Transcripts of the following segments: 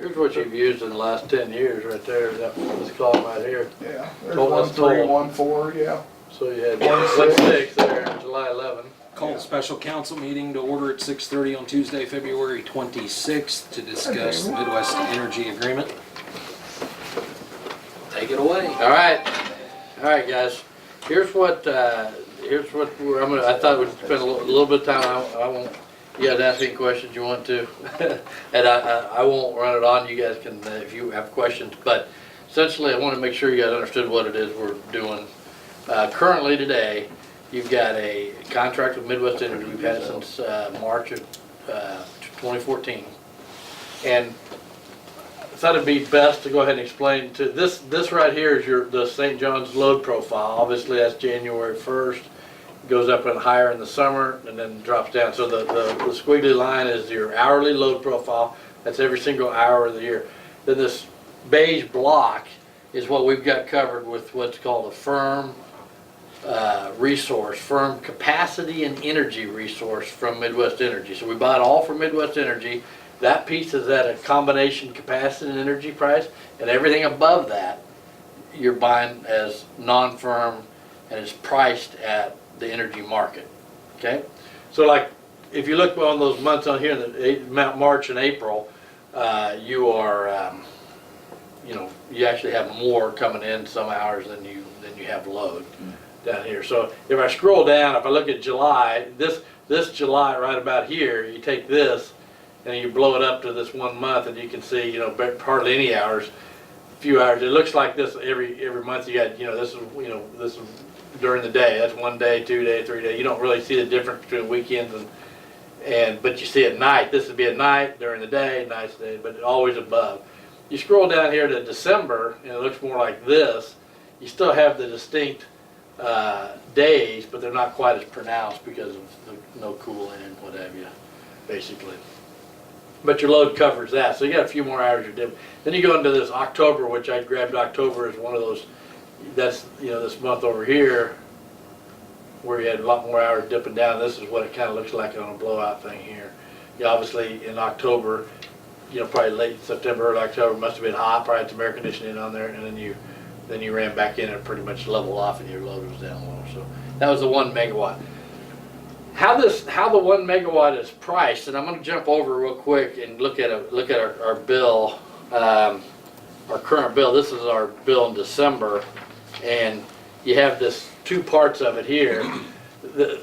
Here's what you've used in the last 10 years right there, this column right here. Yeah, there's Total- 1, 3, total. 1, 4, yeah. So you had 1, 6 there in July 11. Call a special council meeting to order at 6:30 on Tuesday, February 26th to discuss the Midwest Energy Agreement. Take it away. All right, guys. Here's what I thought we'd spend a little bit of time. I won't. You guys ask any questions you want to, and I won't run it on. You guys can if you have questions. But essentially, I want to make sure you guys understood what it is we're doing. Currently today, you've got a contract with Midwest Energy we've had since March of 2014, and I thought it'd be best to go ahead and explain to this. This right here is the St. John's load profile. Obviously, that's January 1st. Goes up and higher in the summer, and then drops down. So the squiggly line is your hourly load profile. That's every single hour of the year. Then this beige block is what we've got covered with what's called a firm resource, firm capacity and energy resource from Midwest Energy. So we buy it all from Midwest Energy. That piece is at a combination capacity and energy price, and everything above that you're buying as non-firm, and it's priced at the energy market. Okay, so like if you look on those months on here, March and April, you are you actually have more coming in some hours than you have load down here. So if I scroll down, if I look at July, this July right about here, you take this and you blow it up to this 1 month, and you can see hardly any hours, few hours. It looks like this every month. You got this is during the day. That's 1 day, 2 day, 3 day. You don't really see the difference between weekends but you see at night. This would be at night, during the day, nights, day, but always above. You scroll down here to December, and it looks more like this. You still have the distinct days, but they're not quite as pronounced because of no cooling and what have you, basically. But your load covers that, so you got a few more hours you're dipping. Then you go into this October, which I grabbed October as one of those. That's this month over here where you had a lot more hours dipping down. This is what it kind of looks like on a blowout thing here. You obviously in October, probably late September, early October, must have been hot. Probably had some air conditioning on there, and then you ran back in and pretty much leveled off, and your load was down low. So that was the 1 megawatt. How the 1 megawatt is priced, and I'm going to jump over real quick and look at our bill, our current bill. This is our bill in December, and you have this 2 parts of it here. This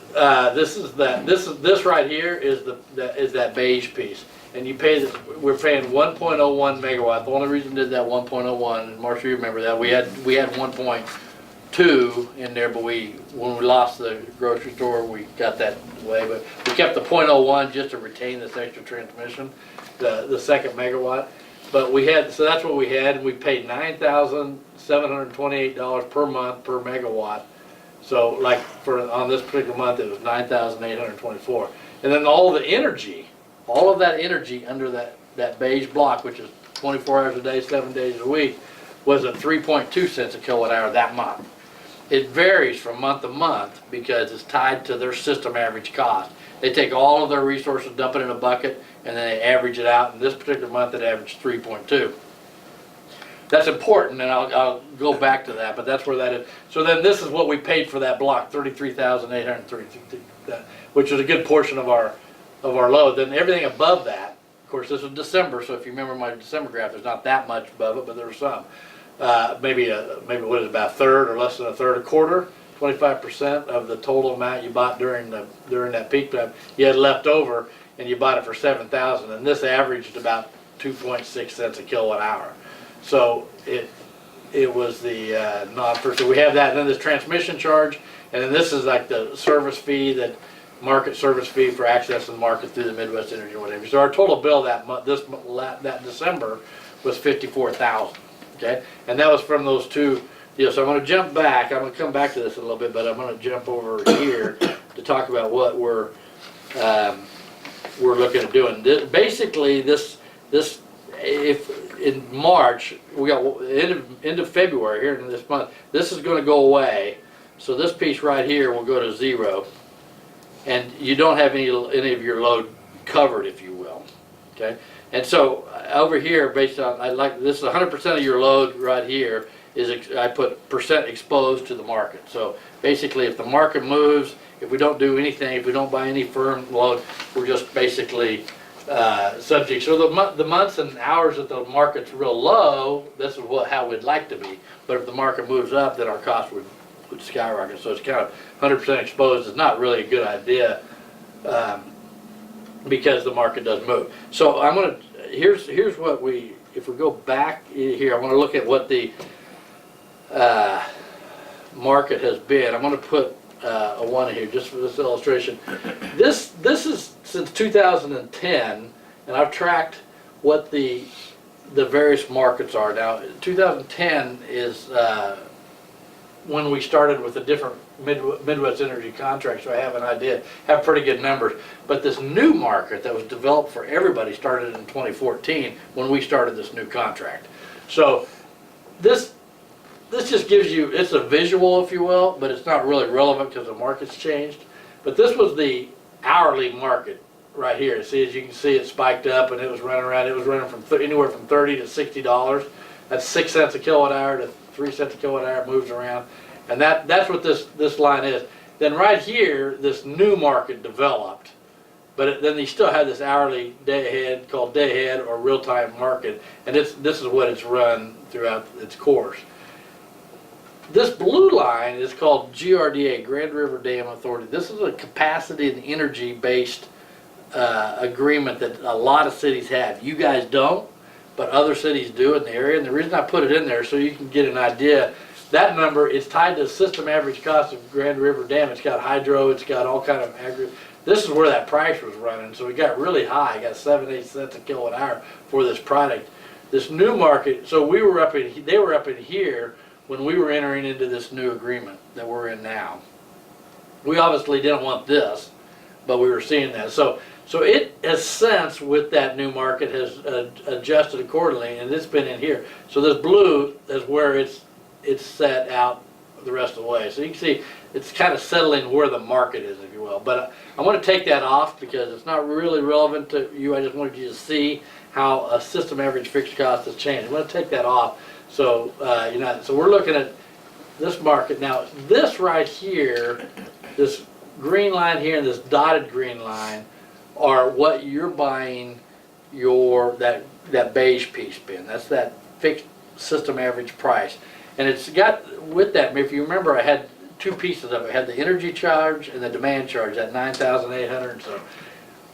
right here is that beige piece, and you pay we're paying 1.01 megawatt. The only reason we did that 1.01, and Marcia, you remember that we had 1.2 in there, but when we lost the grocery store, we got that way. But we kept the 0.01 just to retain this extra transmission, the second megawatt. But so that's what we had, and we paid $9,728 per month per megawatt. So like on this particular month, it was $9,824. And then all of that energy under that beige block, which is 24 hours a day, 7 days a week, was at 3.2 cents a kilowatt hour that month. It varies from month to month because it's tied to their system average cost. They take all of their resources, dump it in a bucket, and then they average it out. And this particular month, it averaged 3.2. That's important, and I'll go back to that, but that's where that is. So then this is what we paid for that block, $33,833, which is a good portion of our load. Then everything above that, of course, this was December, so if you remember my December graph, there's not that much above it, but there was some. Maybe what is it, about a third or less than a third, a quarter, 25% of the total amount you bought during that peak time you had left over, and you bought it for $7,000, and this averaged about 2.6 cents a kilowatt hour. So it was the non-first. So we have that, and then this transmission charge, and then this is like the service fee, that market service fee for accessing the market through the Midwest Energy or whatever. So our total bill that December was $54,000. Okay, and that was from those 2 deals. So I'm going to jump back. I'm going to come back to this a little bit, but I'm going to jump over here to talk about what we're looking at doing. Basically, if in March, we got end of February here in this month, this is going to go away. So this piece right here will go to 0, and you don't have any of your load covered, if you will. Okay, And so over here, based on, I like, this is 100% of your load right here I put percent exposed to the market. So basically if the market moves, if we don't do anything, if we don't buy any firm load, we're just basically subject. So the months and hours that the market's real low, this is how we'd like to be. But if the market moves up, then our cost would skyrocket. So it's kind of 100% exposed. It's not really a good idea because the market does move. So here's what if we go back here, I want to look at what the market has been. I'm going to put a 1 here just for this illustration. This is since 2010, and I've tracked what the various markets are. Now 2010 is when we started with the different Midwest Energy contracts, so I have an idea, have pretty good numbers. But this new market that was developed for everybody started in 2014 when we started this new contract. So this just gives you, it's a visual, if you will, but it's not really relevant because the market's changed. But this was the hourly market right here. See, as you can see, it spiked up and it was running around. It was running from anywhere from $30 to $60. That's 6 cents a kilowatt hour to 3 cents a kilowatt hour. It moves around, and that's what this line is. Then right here, this new market developed, but then you still have this hourly day ahead called day ahead or real time market, and this is what it's run throughout its course. This blue line is called GRDA, Grand River Dam Authority. This is a capacity and energy based agreement that a lot of cities have. You guys don't, but other cities do in the area. And the reason I put it in there so you can get an idea, that number is tied to the system average cost of Grand River Dam. It's got hydro, it's got all kind of aggregate. This is where that price was running, so it got really high. It got 7-8 cents a kilowatt hour for this product. This new market, so they were up in here when we were entering into this new agreement that we're in now. We obviously didn't want this, but we were seeing that. So it has since, with that new market, has adjusted accordingly, and it's been in here. So this blue is where it's set out the rest of the way. So you can see it's kind of settling where the market is, if you will. But I want to take that off because it's not really relevant to you. I just wanted you to see how a system average fixed cost has changed. I'm going to take that off. So so we're looking at this market now. This right here, this green line here and this dotted green line are what you're buying that beige piece bin. That's that fixed system average price. And it's got, with that, if you remember, I had two pieces of it. I had the energy charge and the demand charge, that 9,800 and so.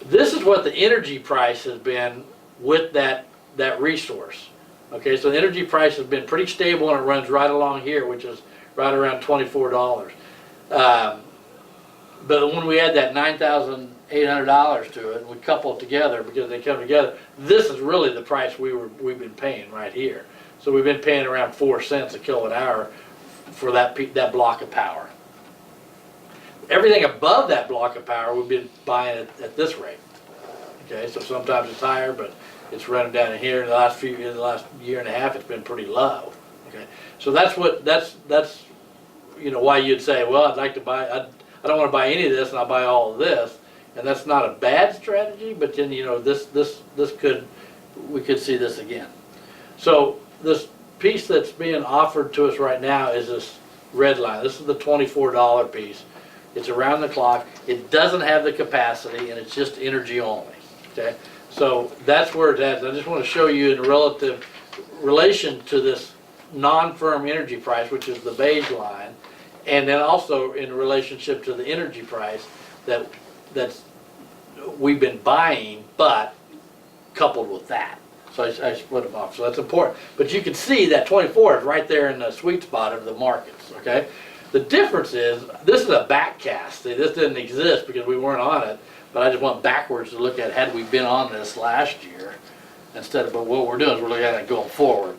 This is what the energy price has been with that resource. Okay, so the energy price has been pretty stable and it runs right along here, which is right around $24. But when we add that $9,800 to it, and we couple it together because they come together, this is really the price we've been paying right here. So we've been paying around 4 cents a kilowatt hour for that block of power. Everything above that block of power we've been buying at this rate. Okay, so sometimes it's higher, but it's running down in here. In the last year and a half, it's been pretty low. Okay, so that's why you'd say, well, I'd like to buy. I don't want to buy any of this, and I'll buy all of this. And that's not a bad strategy, but then we could see this again. So this piece that's being offered to us right now is this red line. This is the $24 piece. It's around the clock. It doesn't have the capacity, and it's just energy only. Okay, so that's where it's at. I just want to show you in relative relation to this non-firm energy price, which is the beige line, and then also in relationship to the energy price that's we've been buying, but coupled with that. So I split them off. So that's important. But you can see that 24 is right there in the sweet spot of the markets. Okay. The difference is this is a backcast. See, this didn't exist because we weren't on it. But I just went backwards to look at had we been on this last year instead of. But what we're doing is we're looking at it going forward.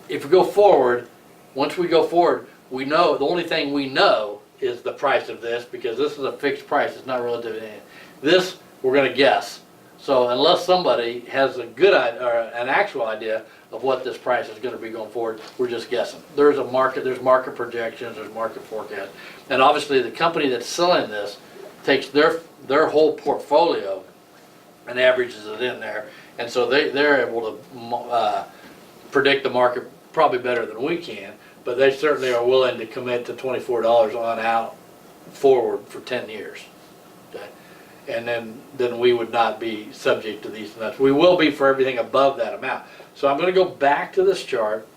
If we go forward, once we go forward, we know the only thing we know is the price of this because this is a fixed price. It's not relative to anything. This we're going to guess. So unless somebody has a good idea or an actual idea of what this price is going to be going forward, we're just guessing. There's a market, there's market projections, there's market forecasts, and obviously the company that's selling this takes their whole portfolio and averages it in there, And so they're able to predict the market probably better than we can, but they certainly are willing to commit to $24 on out forward for 10 years. Okay? And then we would not be subject to these nuts. We will be for everything above that amount. So I'm going to go back to this chart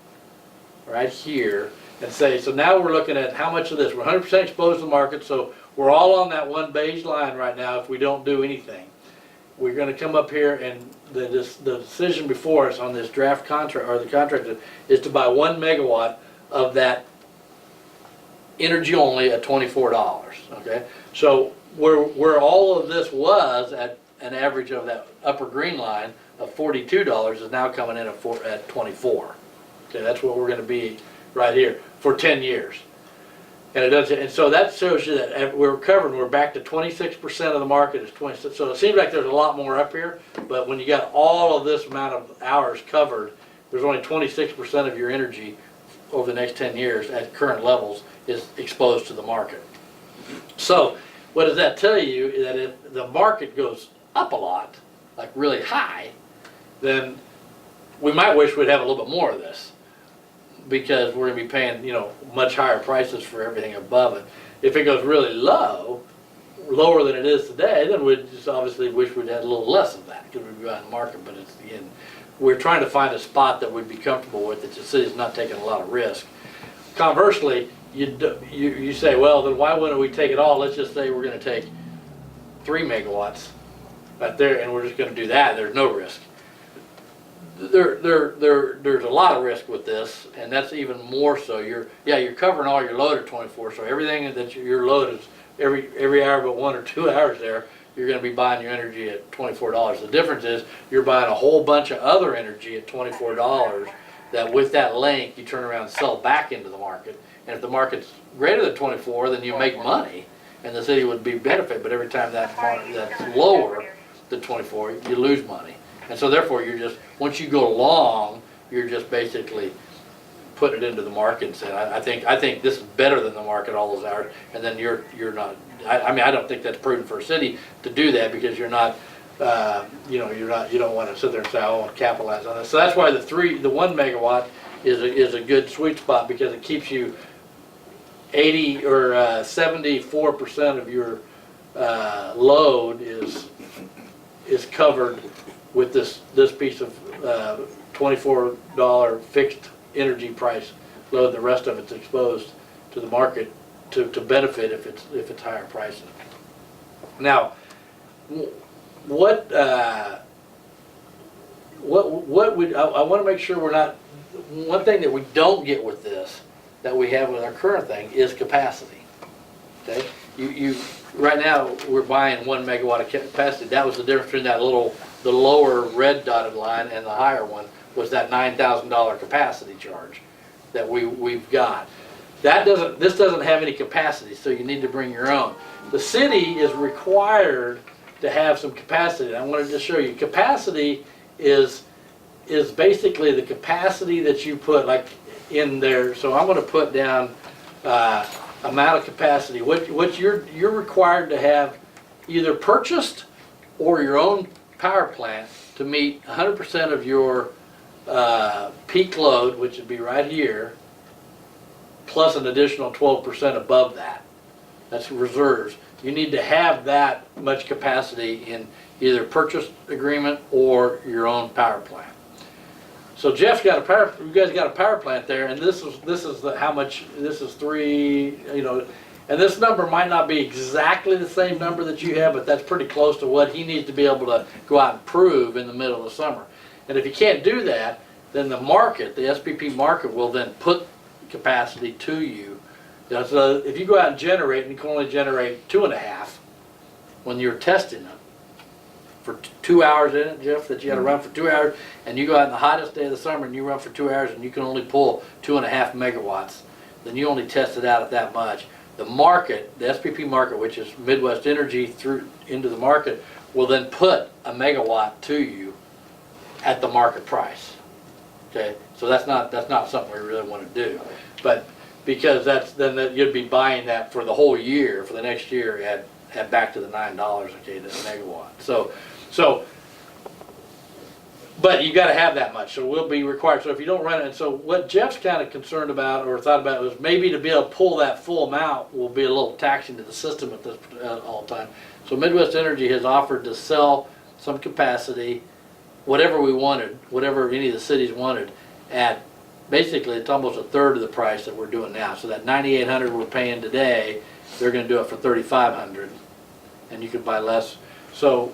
right here and say, so now we're looking at how much of this. We're 100% exposed to the market, so we're all on that one beige line right now if we don't do anything. We're going to come up here, and the decision before us on this draft contract, or the contract, is to buy 1 megawatt of that energy only at $24. Okay, so where all of this was at an average of that upper green line of $42 is now coming in at 24. Okay, that's what we're going to be right here for 10 years. And it does, and so that shows you that we're covered. We're back to 26% of the market is 26. So it seems like there's a lot more up here, but when you got all of this amount of hours covered, there's only 26% of your energy over the next 10 years at current levels is exposed to the market. So what does that tell you? That if the market goes up a lot, like really high, then we might wish we'd have a little bit more of this, because we're going to be paying, you know, much higher prices for everything above it. If it goes really low, lower than it is today, then we'd just obviously wish we'd had a little less of that, because we'd be out in the market. But it's, again, we're trying to find a spot that we'd be comfortable with, that the city's not taking a lot of risk. Conversely, you say, well, then why wouldn't we take it all? Let's just say we're going to take 3 megawatts right there, and we're just going to do that. There's no risk. There's a lot of risk with this, and that's even more so. You're covering all your load at 24, so everything that your load is every hour but 1 or 2 hours there, you're going to be buying your energy at $24. The difference is you're buying a whole bunch of other energy at $24 that with that length you turn around and sell back into the market. And if the market's greater than 24, then you make money, and the city would be benefit. But every time that's lower than 24, you lose money. And so therefore, you're just, once you go long, you're just basically putting it into the market and saying, I think this is better than the market all those hours. And then you're not. I mean, I don't think that's prudent for a city to do that, because you're not. You don't want to sit there and say, I want to capitalize on this. So that's why the 1 megawatt is a good sweet spot, because it keeps you 80 or 74% of your load is covered with this piece of $24 fixed energy price load. The rest of it's exposed to the market to benefit if it's higher pricing. Now, what would I want to make sure we're not. One thing that we don't get with this that we have with our current thing is capacity. Okay, you right now we're buying 1 megawatt of capacity. That was the difference between the lower red dotted line and the higher one, was that $9,000 capacity charge that we've got. This doesn't have any capacity, so you need to bring your own. The city is required to have some capacity. I wanted to show you. Capacity is basically the capacity that you put like in there. So I'm going to put down amount of capacity. What you're required to have either purchased or your own power plant to meet 100% of your peak load, which would be right here, plus an additional 12% above that. That's reserves. You need to have that much capacity in either purchase agreement or your own power plant. So Jeff's got you guys got a power plant there, and this is how much. This is 3, and this number might not be exactly the same number that you have, but that's pretty close to what he needs to be able to go out and prove in the middle of the summer. And if you can't do that, then the market, the SPP market, will then put capacity to you. So if you go out and generate, and you can only generate 2.5 when you're testing them for 2 hours in it, Jeff, that you got to run for 2 hours, and you go out in the hottest day of the summer and you run for 2 hours and you can only pull 2.5 megawatts, then you only test it out at that much. The market, the SPP market, which is Midwest Energy through into the market, will then put a megawatt to you at the market price. Okay, so that's not something we really want to do, but because you'd be buying that for the whole year, for the next year at back to the $9, okay, to the megawatt. So But you gotta have that much, so we'll be required, so if you don't run it, and so what Jeff's kinda concerned about, or thought about, was maybe to be able to pull that full amount will be a little taxing to the system at this, all the time. So Midwest Energy has offered to sell some capacity, whatever we wanted, whatever any of the cities wanted, at, basically, it's almost a third of the price that we're doing now. So that 9,800 we're paying today, they're gonna do it for 3,500, and you could buy less. So,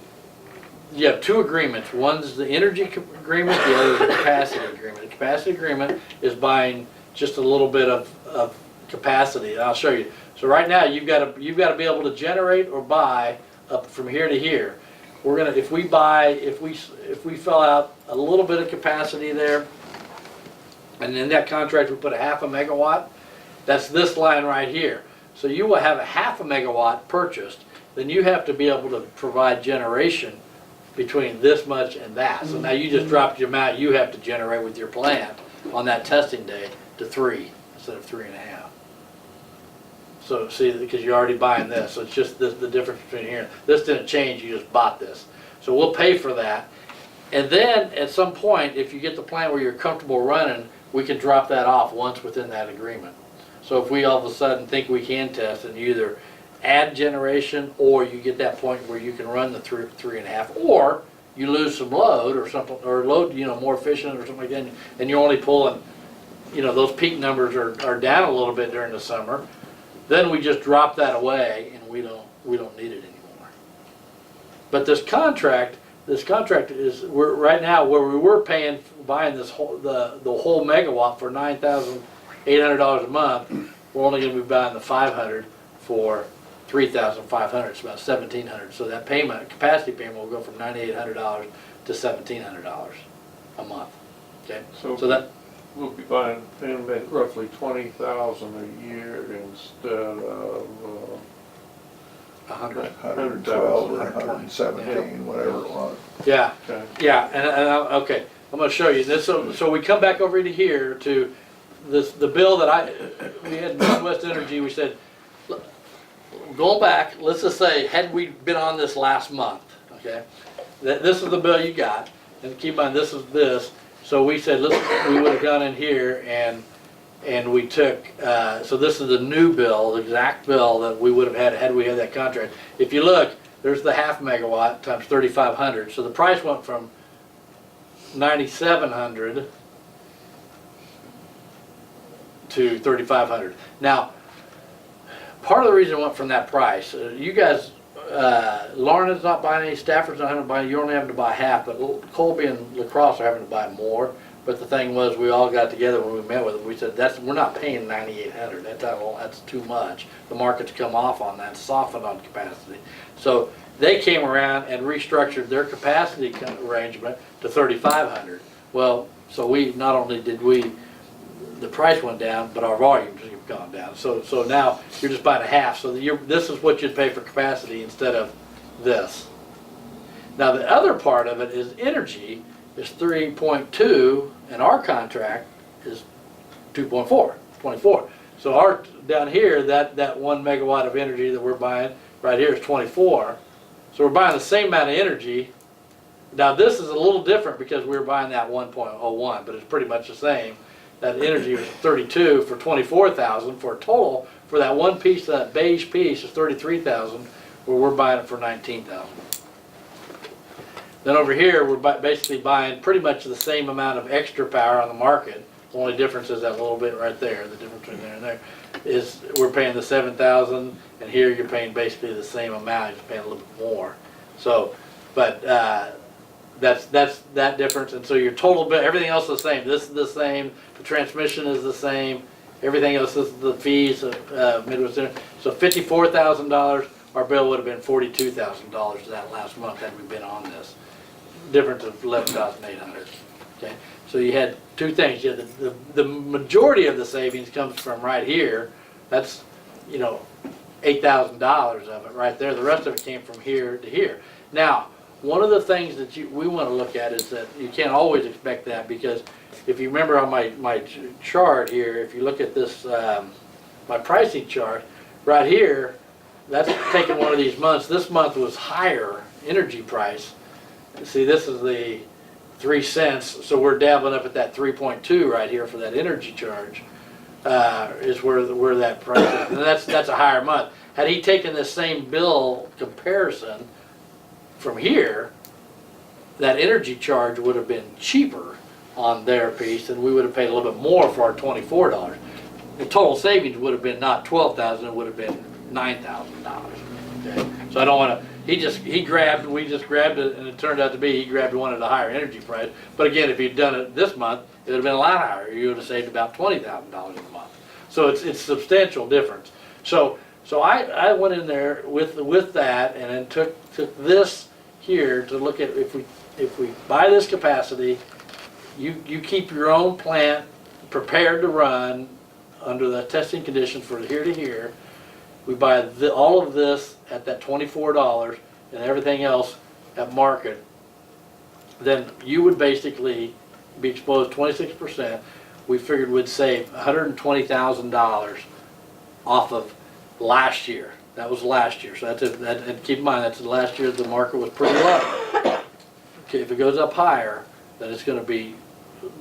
you have two agreements. One's the energy agreement, the other is the capacity agreement. The capacity agreement is buying just a little bit of capacity, and I'll show you. So right now, you've got to be able to generate or buy up from here to here. We're gonna, if we fill out a little bit of capacity there, and in that contract we put a 0.5 megawatt, that's this line right here. So you will have a 0.5 megawatt purchased, then you have to be able to provide generation between this much and that. So now you just dropped your amount you have to generate with your plant on that testing day to 3 instead of 3.5. So see, because you're already buying this, so it's just the difference between here. This didn't change, you just bought this. So we'll pay for that. And then at some point, if you get the plant where you're comfortable running, we can drop that off once within that agreement. So if we all of a sudden think we can test, and you either add generation, or you get that point where you can run the 3.5, or you lose some load or something, or load, more efficient or something like that, and you're only pulling, those peak numbers are down a little bit during the summer, then we just drop that away and we don't need it anymore. But this contract is, we're right now where we were buying this whole the whole megawatt for $9,800 a month. We're only going to be buying the 500 for 3,500. It's about 1,700. So that capacity payment will go from $9,800 to $1,700 a month. Okay. So that we'll be paying roughly $20,000 a year instead of 100. 112 or 117, whatever it was. Yeah. Okay. Yeah. And okay, I'm going to show you this. So we come back over to here to the bill that we had Midwest Energy. We said, going back, let's just say, had we been on this last month, okay, this is the bill you got, and keep in mind this is this. So we said, we would have gone in here and we took, so this is the new bill, the exact bill that we would have had we had that contract. If you look, there's the 0.5 megawatt times 3,500. So the price went from 9,700 to 3,500. Now, part of the reason it went from that price, you guys, Lorna's not buying any, Stafford's not having to buy any, you're only having to buy half, but Colby and La Crosse are having to buy more. But the thing was, we all got together when we met with them, we said, we're not paying 9,800, that's too much. The market's come off on that, softened on capacity. So they came around and restructured their capacity arrangement to 3,500. Well, so not only did the price went down, but our volumes have gone down. So now you're just buying a half. So this is what you'd pay for capacity instead of this. Now the other part of it is energy is 3.2, and our contract is 2.4, 24. So our down here, that 1 megawatt of energy that we're buying right here is 24. So we're buying the same amount of energy. Now this is a little different because we're buying that 1.01, but it's pretty much the same. That energy was 32 for 24,000 for a total for that one piece, that beige piece is 33,000, where we're buying it for 19,000. Then over here, we're basically buying pretty much the same amount of extra power on the market. The only difference is that little bit right there. The difference between there and there is we're paying the 7,000, and here you're paying basically the same amount. You're paying a little bit more. So, but that's that difference. And so your total bill, everything else is the same. This is the same. The transmission is the same. Everything else is the fees of Midwest Energy. So $54,000. Our bill would have been $42,000 that last month had we been on this. Difference of $11,800. Okay, so you had two things. You had the majority of the savings comes from right here. That's $8,000 of it right there. The rest of it came from here to here. Now, one of the things that we want to look at is that you can't always expect that, because if you remember on my chart here, if you look at this my pricing chart right here, that's taking one of these months. This month was higher energy price. See, this is the 3 cents, so we're dabbling up at that 3.2 right here for that energy charge, is where that price is. And that's a higher month. Had he taken this same bill comparison from here, that energy charge would have been cheaper on their piece, and we would have paid a little bit more for our $24. The total savings would have been not $12,000, it would have been $9,000. Okay, so I don't want to. We just grabbed it, and it turned out to be he grabbed one at a higher energy price. But again, if he'd done it this month, it would have been a lot higher. You would have saved about $20,000 a month. So it's substantial difference. So I went in there with that, and then took this here to look at if we buy this capacity, you keep your own plant prepared to run under the testing conditions for here to here. We buy all of this at that $24 and everything else at market, then you would basically be exposed 26%. We figured we'd save $120,000 off of last year. That was last year. So and keep in mind, that's last year the market was pretty low. Okay, if it goes up higher, then it's going to be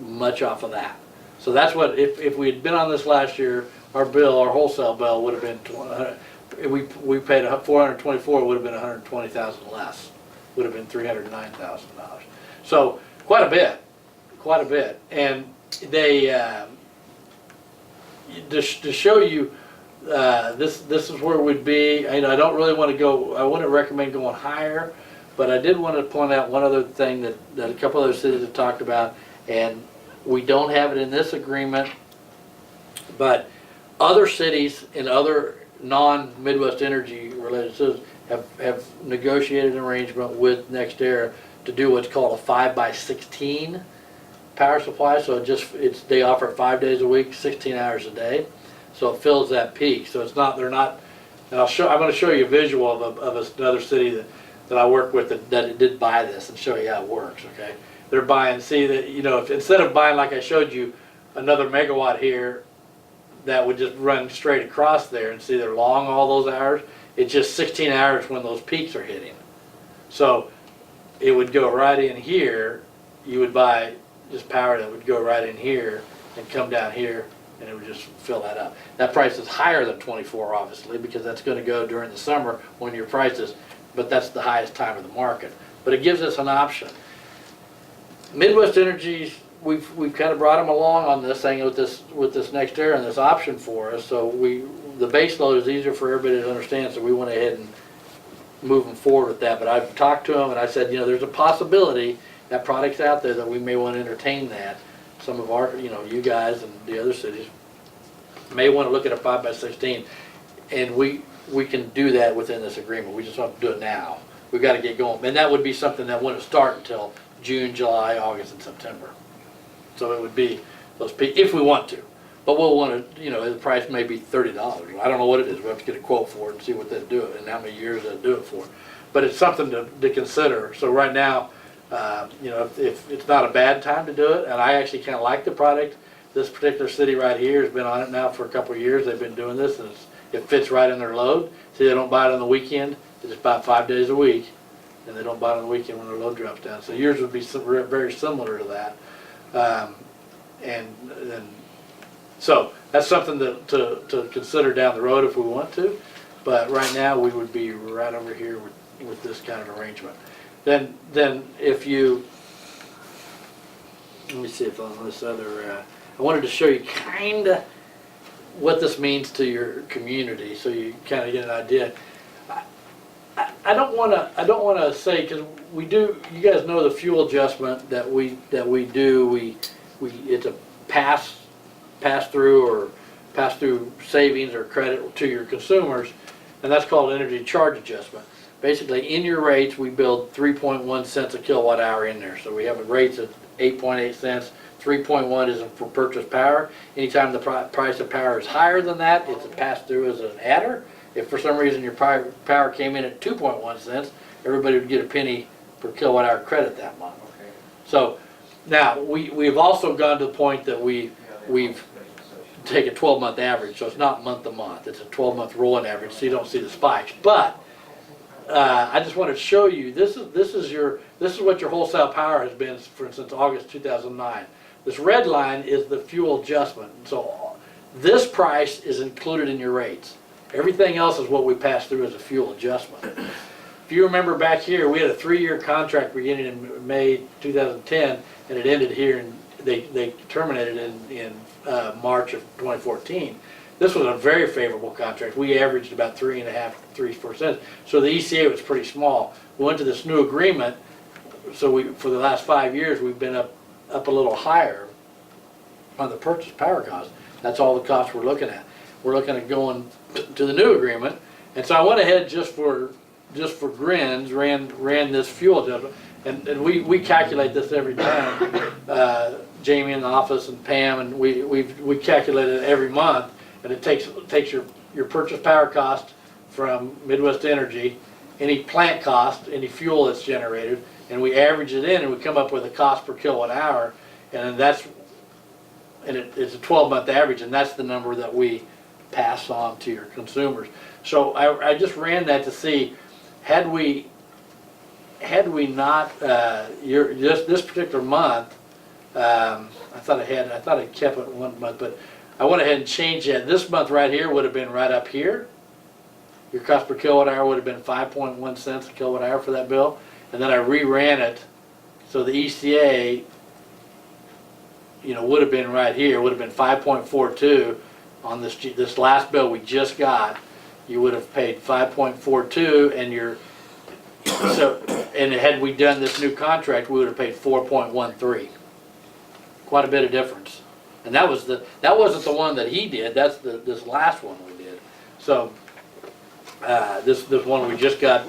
much off of that. So that's what, if we had been on this last year, our wholesale bill would have been, we paid $424, it would have been $120,000 less. Would have been $309,000. So quite a bit. And they, to show you, this is where we'd be. I don't really want to go, I wouldn't recommend going higher, but I did want to point out one other thing that a couple other cities have talked about, and we don't have it in this agreement, but other cities in other non-Midwest Energy related cities have negotiated an arrangement with NextEra to do what's called a 5x16 power supply. So they offer it 5 days a week, 16 hours a day. So it fills that peak. So they're not, and I'm going to show you a visual of another city that I work with that did buy this and show you how it works, okay? They're buying, see that, if instead of buying, like I showed you, another megawatt here that would just run straight across there, and see they're long all those hours, it's just 16 hours when those peaks are hitting. So it would go right in here, you would buy just power that would go right in here and come down here, and it would just fill that up. That price is higher than 24, obviously, because that's going to go during the summer when your prices, but that's the highest time of the market. But it gives us an option. Midwest Energy, we've kind of brought them along on this thing with this NextEra and this option for us. So the base load is easier for everybody to understand. So we went ahead and move them forward with that. But I've talked to them and I said, there's a possibility that product's out there that we may want to entertain that. Some of our, you guys and the other cities may want to look at a 5x16, and we can do that within this agreement. We just have to do it now. We've got to get going, and that would be something that wouldn't start until June, July, August, and September. So it would be those peaks, if we want to. But we'll want to, the price may be $30. I don't know what it is. We have to get a quote for it and see what they'll do it and how many years they'll do it for. But it's something to consider. So right now, if it's not a bad time to do it, and I actually kind of like the product. This particular city right here has been on it now for a couple of years. They've been doing this, and it fits right in their load. See, they don't buy it on the weekend. They just buy it 5 days a week. And they don't buy it on the weekend when their load drops down. So yours would be very similar to that. So that's something to consider down the road if we want to. But right now we would be right over here with this kind of arrangement. Then if you, let me see if on this other, I wanted to show you kind of what this means to your community so you kind of get an idea. I don't want to say, because we do, you guys know the fuel adjustment that we do. It's a pass through savings or credit to your consumers, and that's called energy charge adjustment. Basically, in your rates, we build 3.1 cents a kilowatt hour in there. So we have rates at 8.8 cents. 3.1 is for purchase power. Anytime the price of power is higher than that, it's a pass through as an adder. If for some reason your power came in at 2.1 cents, everybody would get a penny per kilowatt hour credit that month. Okay. So now we've also gone to the point that we've take a 12-month average, so it's not month to month. It's a 12-month rolling average, so you don't see the spikes. But I just wanted to show you, this is what your wholesale power has been, for instance, August 2009. This red line is the fuel adjustment. So this price is included in your rates. Everything else is what we pass through as a fuel adjustment. If you remember back here, we had a 3-year contract beginning in May 2010, and it ended here, and they terminated in March of 2014. This was a very favorable contract. We averaged about 3.5–3%. So the ECA was pretty small. We went to this new agreement. So for the last 5 years, we've been up a little higher on the purchase power cost. That's all the costs we're looking at. We're looking at going to the new agreement. And so I went ahead just for grins, ran this fuel adjustment. And we calculate this every time. Jamie in the office and Pam, and we calculate it every month. And it takes your purchase power cost from Midwest Energy, any plant cost, any fuel that's generated, and we average it in, and we come up with a cost per kilowatt hour, and it's a 12-month average, and that's the number that we pass on to your consumers. So I just ran that to see, had we not this particular month, I thought I kept it 1 month, but I went ahead and changed that. This month right here would have been right up here. Your cost per kilowatt hour would have been 5.1 cents a kilowatt hour for that bill. And then I reran it, so the ECA, would have been right here, would have been 5.42 on this last bill we just got. You would have paid 5.42, and had we done this new contract, we would have paid 4.13. Quite a bit of difference. And that wasn't the one that he did. That's this last one we did. So this one we just got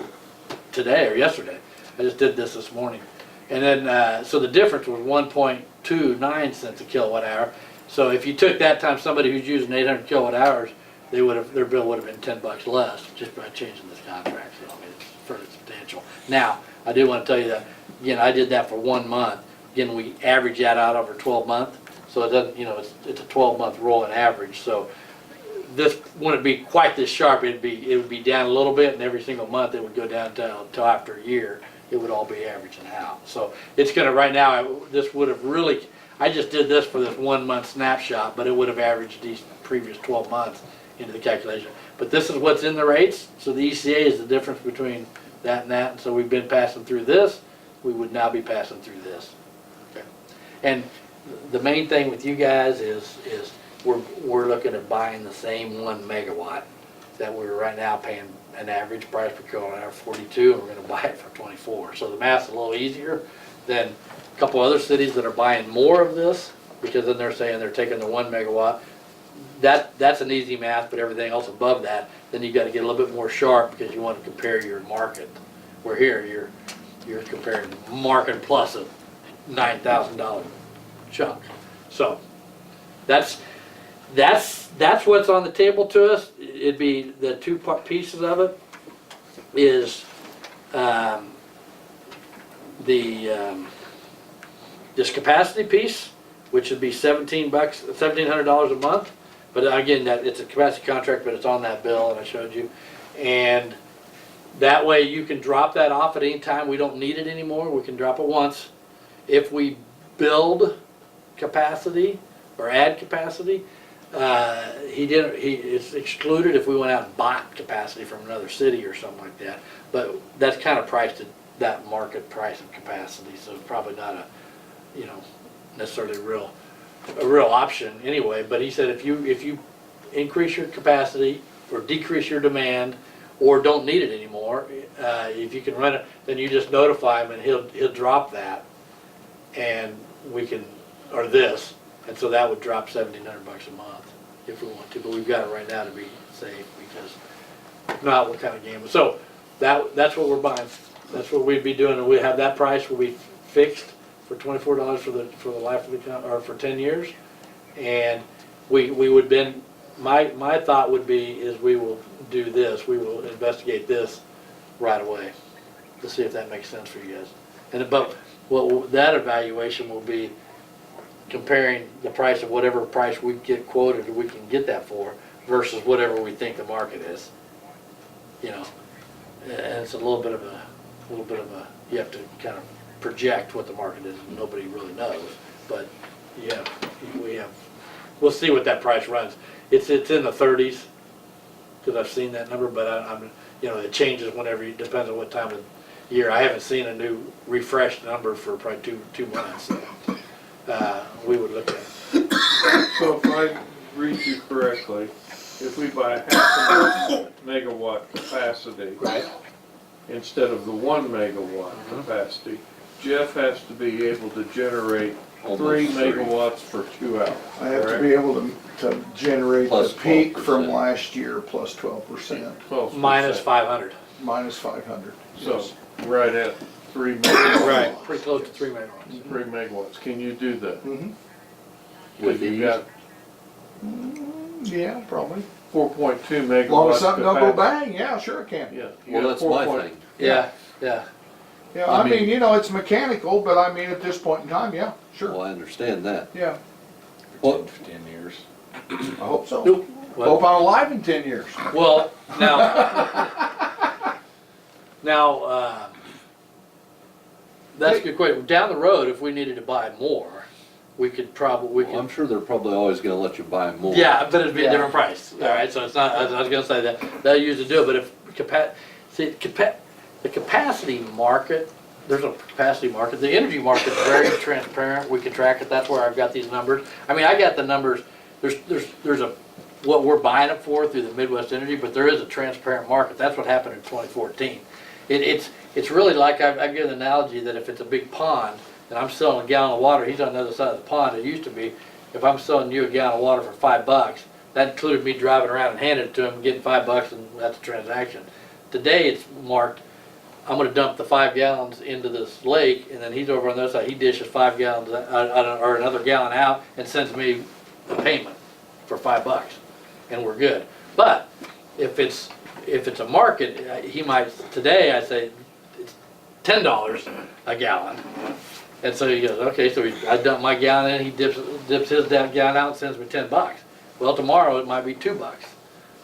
today or yesterday. I just did this morning, and then so the difference was 1.29 cents a kilowatt hour. So if you took that times somebody who's using 800 kilowatt hours, their bill would have been $10 less just by changing this contract. So I mean, it's fairly substantial. Now I do want to tell you that again. I did that for 1 month. Again, we average that out over 12 months. So it doesn't, it's a 12-month rolling average. So this wouldn't be quite this sharp. It would be down a little bit, and every single month it would go down till after a year. It would all be averaging out. So it's going to right now. This would have really. I just did this for this 1 month snapshot, but it would have averaged these previous 12 months into the calculation. But this is what's in the rates. So the ECA is the difference between that and that. And so we've been passing through this. We would now be passing through this. Okay. And the main thing with you guys is we're looking at buying the same 1 megawatt that we're right now paying an average price per kilowatt hour 42, and we're going to buy it for 24. So the math's a little easier than a couple other cities that are buying more of this, because then they're saying they're taking the 1 megawatt. That's an easy math, but everything else above that, then you got to get a little bit more sharp because you want to compare your market. Where here you're comparing market plus a $9,000 chunk. So that's what's on the table to us. It'd be the two pieces of it is this capacity piece, which would be $1,700 a month. But again, it's a capacity contract, but it's on that bill, and I showed you. And that way you can drop that off at any time. We don't need it anymore. We can drop it once. If we build capacity or add capacity, it's excluded if we went out and bought capacity from another city or something like that. But that's kind of priced at that market price of capacity, so it's probably not a, necessarily a real option anyway. But he said if you increase your capacity or decrease your demand or don't need it anymore, if you can run it, then you just notify him and he'll drop that, and we can, or this, and so that would drop $1,700 a month if we want to. But we've got it right now to be safe, because if not, what kind of game? So that's what we're buying. That's what we'd be doing, and we have that price will be fixed for $24 for the life of the or for 10 years, and we would then. My thought would be is we will do this. We will investigate this right away to see if that makes sense for you guys. And about that evaluation will be comparing the price of whatever price we get quoted or we can get that for versus whatever we think the market is. and it's a little bit of a, you have to kind of project what the market is, nobody really knows. But yeah, we'll see what that price runs. It's in the 30s, because I've seen that number, but I'm, it changes whenever, it depends on what time of year. I haven't seen a new refreshed number for probably two months. We would look at it. So if I read you correctly, if we buy half a megawatt capacity Right. instead of the 1 megawatt capacity, Jeff has to be able to generate 3 Almost 3. megawatts for 2 hours. I have to correct? be able to generate the Plus peak from 12%. last year plus 12%, 12%. Minus 500. minus 500. So, right at 3 megawatts. Right. Pretty close to 3 megawatts. 3 megawatts. Can you do that? Mm-hmm. Because With you've these? got Yeah, probably. 4.2 megawatts. As long as something don't go capacity. bang, yeah, sure it can. Yeah. you Well, got that's my 4. thing. Yeah. Yeah, I I mean, mean- it's mechanical, but I mean, at this point in time, yeah, sure, Well, I understand that. yeah, Well, 10 years. I hope so. Nope. Hope I'm alive in 10 years. Well, now, that's a good question. Down the road, if we needed to buy more, we could probably, I'm sure they're probably always gonna let you buy more. yeah, but it'd be a Yeah. different price. All right, so it's not, I was gonna say that, they'll usually do it, but if the capacity market, there's a capacity market. The energy market's very transparent. We can track it. That's where I've got these numbers. I mean, I got the numbers, there's a, what we're buying it for through the Midwest Energy, but there is a transparent market. That's what happened in 2014. It's really like, I give an analogy that if it's a big pond and I'm selling a gallon of water, he's on the other side of the pond. It used to be, if I'm selling you a gallon of water for $5, that included me driving around and handing it to him, getting $5, and that's a transaction. Today it's marked, I'm gonna dump the 5 gallons into this lake, and then he's over on the other side, he dishes 5 gallons, or another gallon out, and sends me a payment for $5, and we're good. But if it's a market, he might, today I say, it's $10 a gallon. And so he goes, okay, so I dump my gallon in, he dips his gallon out and sends me $10. Well, tomorrow it might be $2.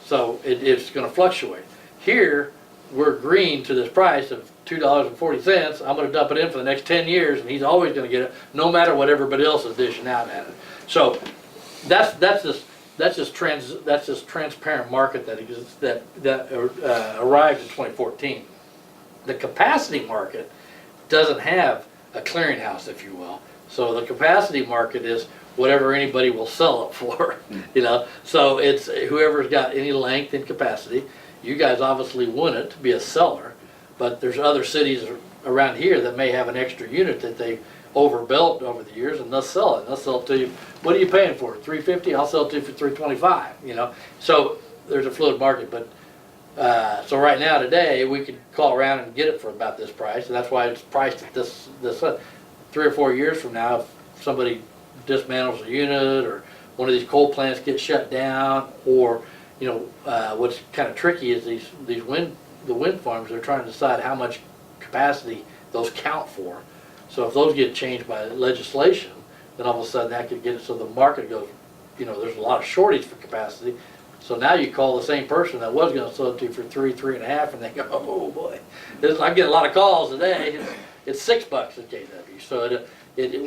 So it's gonna fluctuate. Here, we're agreeing to this price of $2.40. I'm gonna dump it in for the next 10 years, and he's always gonna get it, no matter what everybody else is dishing out at it. So that's this transparent market that exists, that arrived in 2014. The capacity market doesn't have a clearinghouse, if you will. So the capacity market is whatever anybody will sell it for, So it's whoever's got any length and capacity. You guys obviously want it to be a seller, but there's other cities around here that may have an extra unit that they overbuilt over the years, and they'll sell it. They'll sell it to you. What are you paying for it? $350? I'll sell it to you for $325. So there's a fluid market, but so right now today we could call around and get it for about this price, and that's why it's priced at this. 3 or 4 years from now, if somebody dismantles a unit or one of these coal plants gets shut down, or what's kind of tricky is the wind farms. They're trying to decide how much capacity those count for. So if those get changed by legislation, then all of a sudden that could get it so the market goes, there's a lot of shortage for capacity. So now you call the same person that was going to sell it to you for 3.5, and they go, oh boy, I get a lot of calls today. It's $6 a kW. So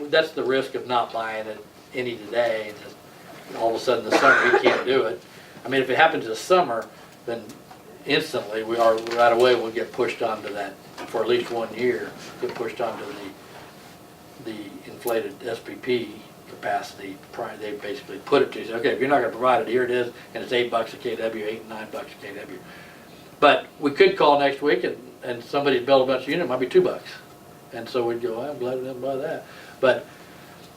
that's the risk of not buying it any today. And just all of a sudden the summer you can't do it. I mean, if it happens this summer, then instantly right away we'll get pushed onto that for at least 1 year. Get pushed onto the inflated SPP capacity. They basically put it to you. Say, okay, if you're not going to provide it, here it is, and it's $8 a kW, $8 and $9 a kW. But we could call next week and somebody's built a bunch of units, it might be $2. And so we'd go, I'm glad I didn't buy that. But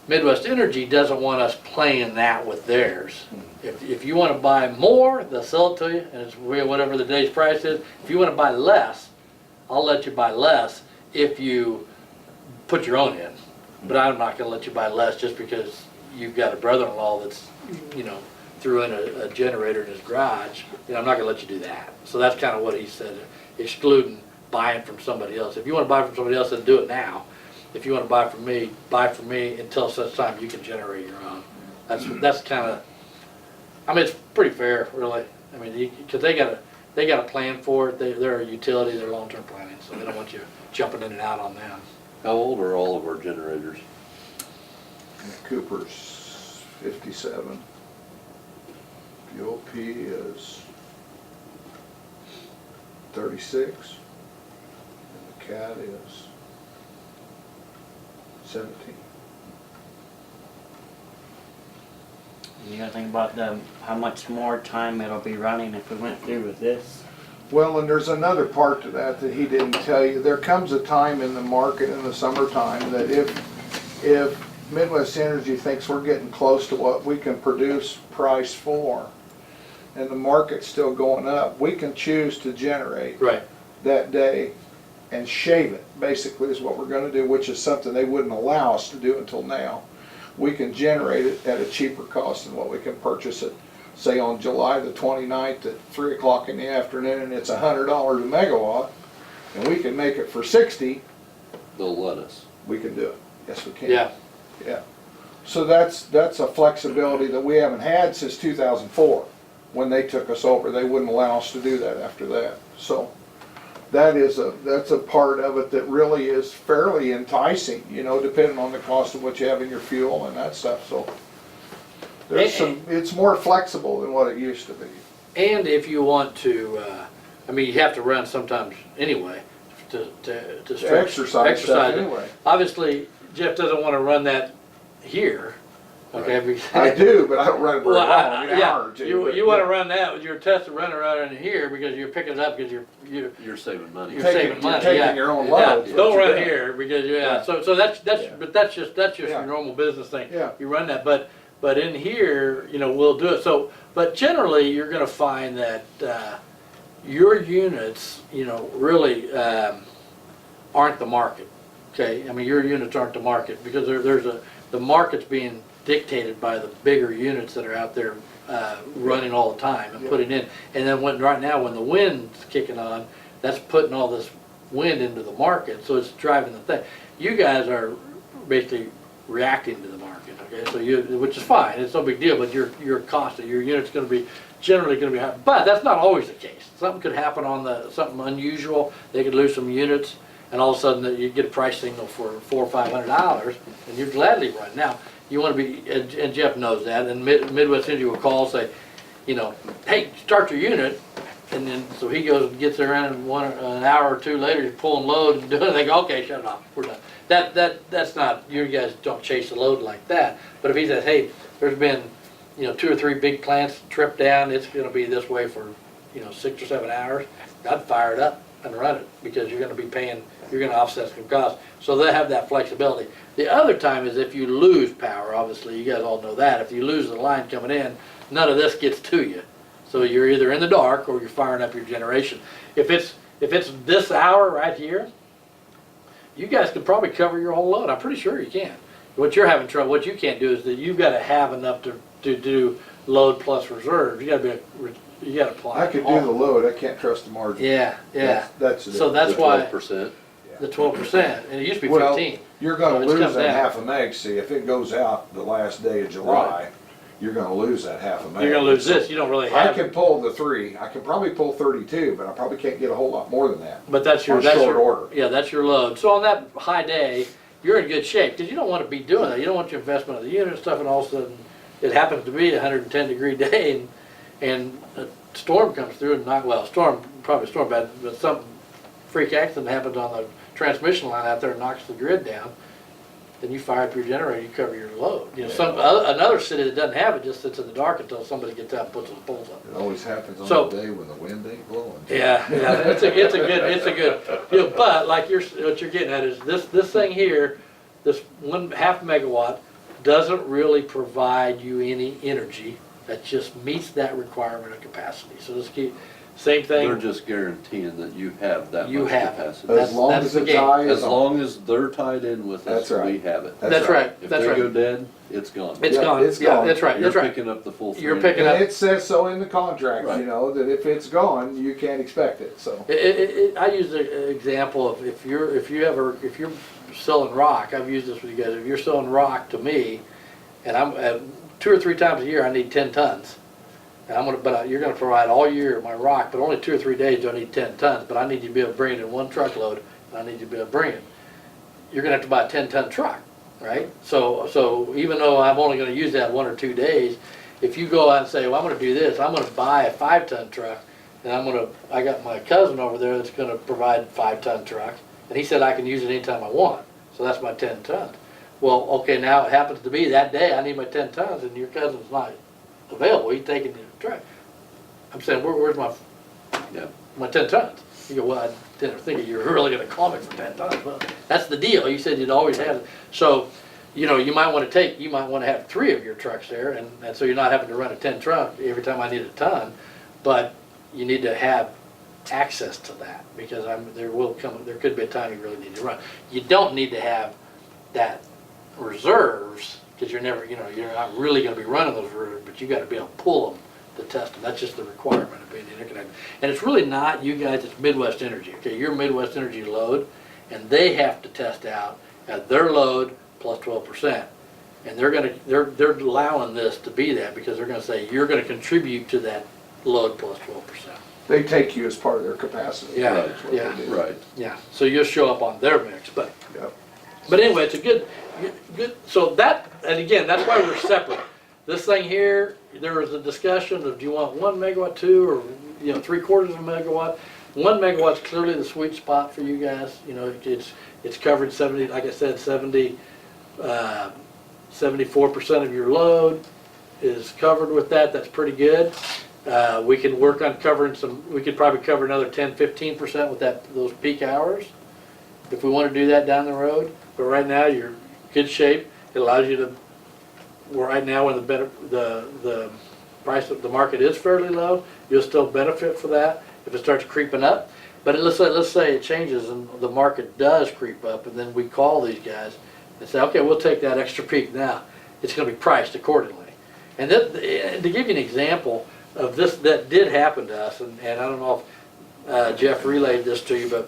Midwest Energy doesn't want us playing that with theirs. If you want to buy more, they'll sell it to you, and it's whatever the day's price is. If you want to buy less, I'll let you buy less if you put your own in. But I'm not going to let you buy less just because you've got a brother-in-law that's, threw in a generator in his garage. I'm not going to let you do that. So that's kind of what he said, excluding buying from somebody else. If you want to buy from somebody else, then do it now. If you want to buy from me until such time you can generate your own. That's kind of, it's pretty fair, really. Because they got they got a plan for it. They're a utility, they're long-term planning, so they don't want you jumping in and out on them. How old are all of our generators? Cooper's 57. The OP is 36. And the CAT is 17. You gotta think about how much more time it'll be running if we went through with this. Well, and there's another part to that that he didn't tell you. There comes a time in the market in the summertime that if Midwest Energy thinks we're getting close to what we can produce price for, and the market's still going up, we can choose to generate Right. that day and shave it, basically is what we're gonna do, which is something they wouldn't allow us to do until now. We can generate it at a cheaper cost than what we can purchase it, say on July the 29th at 3 o'clock in the afternoon, and it's $100 a megawatt, and we can make it for 60, They'll let us. we can do it. Yes, we can. Yeah, Yeah. So that's a flexibility that we haven't had since 2004. When they took us over, they wouldn't allow us to do that after that. So that's a part of it that really is fairly enticing, you know, depending on the cost of what you have in your fuel and that stuff. So there's it's more flexible than what it used to be. and if you want to, I mean, you have to run sometimes anyway to stretch, Exercise stuff it. anyway. Obviously, Jeff doesn't want to run that here, okay? because- I do, but I don't run it very Well, long. I mean, an hour or yeah, two, you but want to yeah. run that with your test runner right in here because you're picking it up because You're saving money. you're Taking- saving money. you're taking yeah. your own Yeah, load. is what don't you're run doing. here because yeah. Yeah. So that's Yeah. but that's just Yeah. your normal business thing. Yeah. You run that, but in here, you know, we'll do it. So, but generally, you're going to find that your units, you know, really aren't the market. Okay, I mean, your units aren't the market because the market's being dictated by the bigger units that are out there running all the time and Yeah. putting in. And then right now, when the wind's kicking on, that's putting all this wind into the market, so it's driving the thing. You guys are basically reacting to the market, okay? So which is fine, it's no big deal, but your cost of your unit's gonna be, generally gonna be high. But that's not always the case. Something could happen something unusual, they could lose some units, and all of a sudden you get a price signal for $400 or $500, and you'd gladly run. Now, you wanna be, and Jeff knows that, and Midwest Energy will call and say, you know, hey, start your unit, and then, so he goes and gets there in an hour or two later, he's pulling load and doing it, they go, okay, shut it off, we're done. That's not, you guys don't chase the load like that, but if he says, hey, there's been, you know, 2 or 3 big plants tripped down, it's gonna be this way for, you know, 6 or 7 hours, I'd fire it up and run it, because you're gonna be paying, you're gonna offset some costs, so they have that flexibility. The other time is if you lose power, obviously, you guys all know that, if you lose the line coming in, none of this gets to you. So you're either in the dark or you're firing up your generation. If it's this hour right here, you guys could probably cover your whole load. I'm pretty sure you can. What you're having trouble, what you can't do is that you've got to have enough to do load plus reserve. You got to apply. I could do the load, I can't trust the margin. Yeah, yeah. That's the So that's The why 12%. the 12%, and it used to be Well, 15. You're So gonna it's lose come that down. half a meg, see, if it goes out the last day of July, you're gonna lose that half a meg. You're gonna lose this. You don't really I have can it. pull the 3, I can probably pull 32, but I probably can't get a whole lot more than that. But that's your on short order. Yeah, that's your load. So on that high day, you're in good shape because you don't want to be doing that. You don't want your investment of the unit and stuff, and all of a sudden it happens to be a 110-degree day, and a storm comes through and probably storm bad, but some freak accident happens on the transmission line out there and knocks the grid down. Then you fire up your generator, you cover your load. You know, another city that doesn't have it just sits in the dark until somebody gets out and puts those poles up. It always happens on So- the day when the wind ain't blowing. Yeah, it's a good, you know, but like what you're getting at is this thing here, this 1/2 megawatt doesn't really provide you any energy that just meets that requirement of capacity. So let's keep, same They're thing, just guaranteeing that you have that You much have it. capacity. That's- As long that's as the the game. tie is As on. long as they're tied in with us, That's right. we have it. that's right, If that's they go right. dead, it's gone. It's Yeah, gone, it's yeah, gone. that's right, You're that's right. picking up the full You're 3. picking up. And it says so in the contract, Right. you know, that if it's gone, you can't expect it, so. I use the example of if you're selling rock, I've used this with you guys, if you're selling rock to me, and I'm 2 or 3 times a year I need 10 tons. And you're gonna provide all year my rock, but only 2 or 3 days do I need 10 tons, but I need you to be able to bring it in one truckload, and I need you to be able to bring it. You're gonna have to buy a 10-ton truck, right? So even though I'm only gonna use that 1 or 2 days, if you go out and say, well, I'm gonna do this, I'm gonna buy a 5-ton truck, and I got my cousin over there that's gonna provide 5-ton trucks, and he said I can use it anytime I want, so that's my 10 tons. Well, okay, now it happens to be that day I need my 10 tons, and your cousin's not available, he's taking the truck. I'm saying, where's Yeah. my 10 tons? You go, well, I didn't think you were really gonna call me for 10 tons. Well, that's the deal, you said you'd always have it. So, you might wanna have 3 of your trucks there, and so you're not having to run a 10 truck every time I need a ton, but you need to have access to that, because there could be a time you really need to run. You don't need to have that reserves, because you're not really gonna be running those reserves, but you gotta be able to pull them to test them. That's just the requirement of being interconnected. And it's really not you guys, it's Midwest Energy, okay? You're Midwest Energy load, and they have to test out at their load plus 12%. And they're allowing this to be that, because they're gonna say, you're gonna contribute to that load plus 12%. They take you as part of their capacity. Yeah, That's what they yeah. do. Right. Yeah, so you'll show up on their mix, but Yep. anyway, it's a good, so that, and again, that's why we're separate. This thing here, there was a discussion of, do you want 1 megawatt, 2, or, 3/4 of a megawatt? 1 megawatt's clearly the sweet spot for you guys, it's covered 70, like I said, 74% of your load is covered with that, that's pretty good. We can work on covering we could probably cover another 10-15% with those peak hours, if we want to do that down the road. But right now, you're in good shape. It allows you to, right now when the price of the market is fairly low, you'll still benefit for that if it starts creeping up. But let's say it changes and the market does creep up, and then we call these guys and say, okay, we'll take that extra peak now. It's going to be priced accordingly. And to give you an example of this that did happen to us, and I don't know if Jeff relayed this to you, but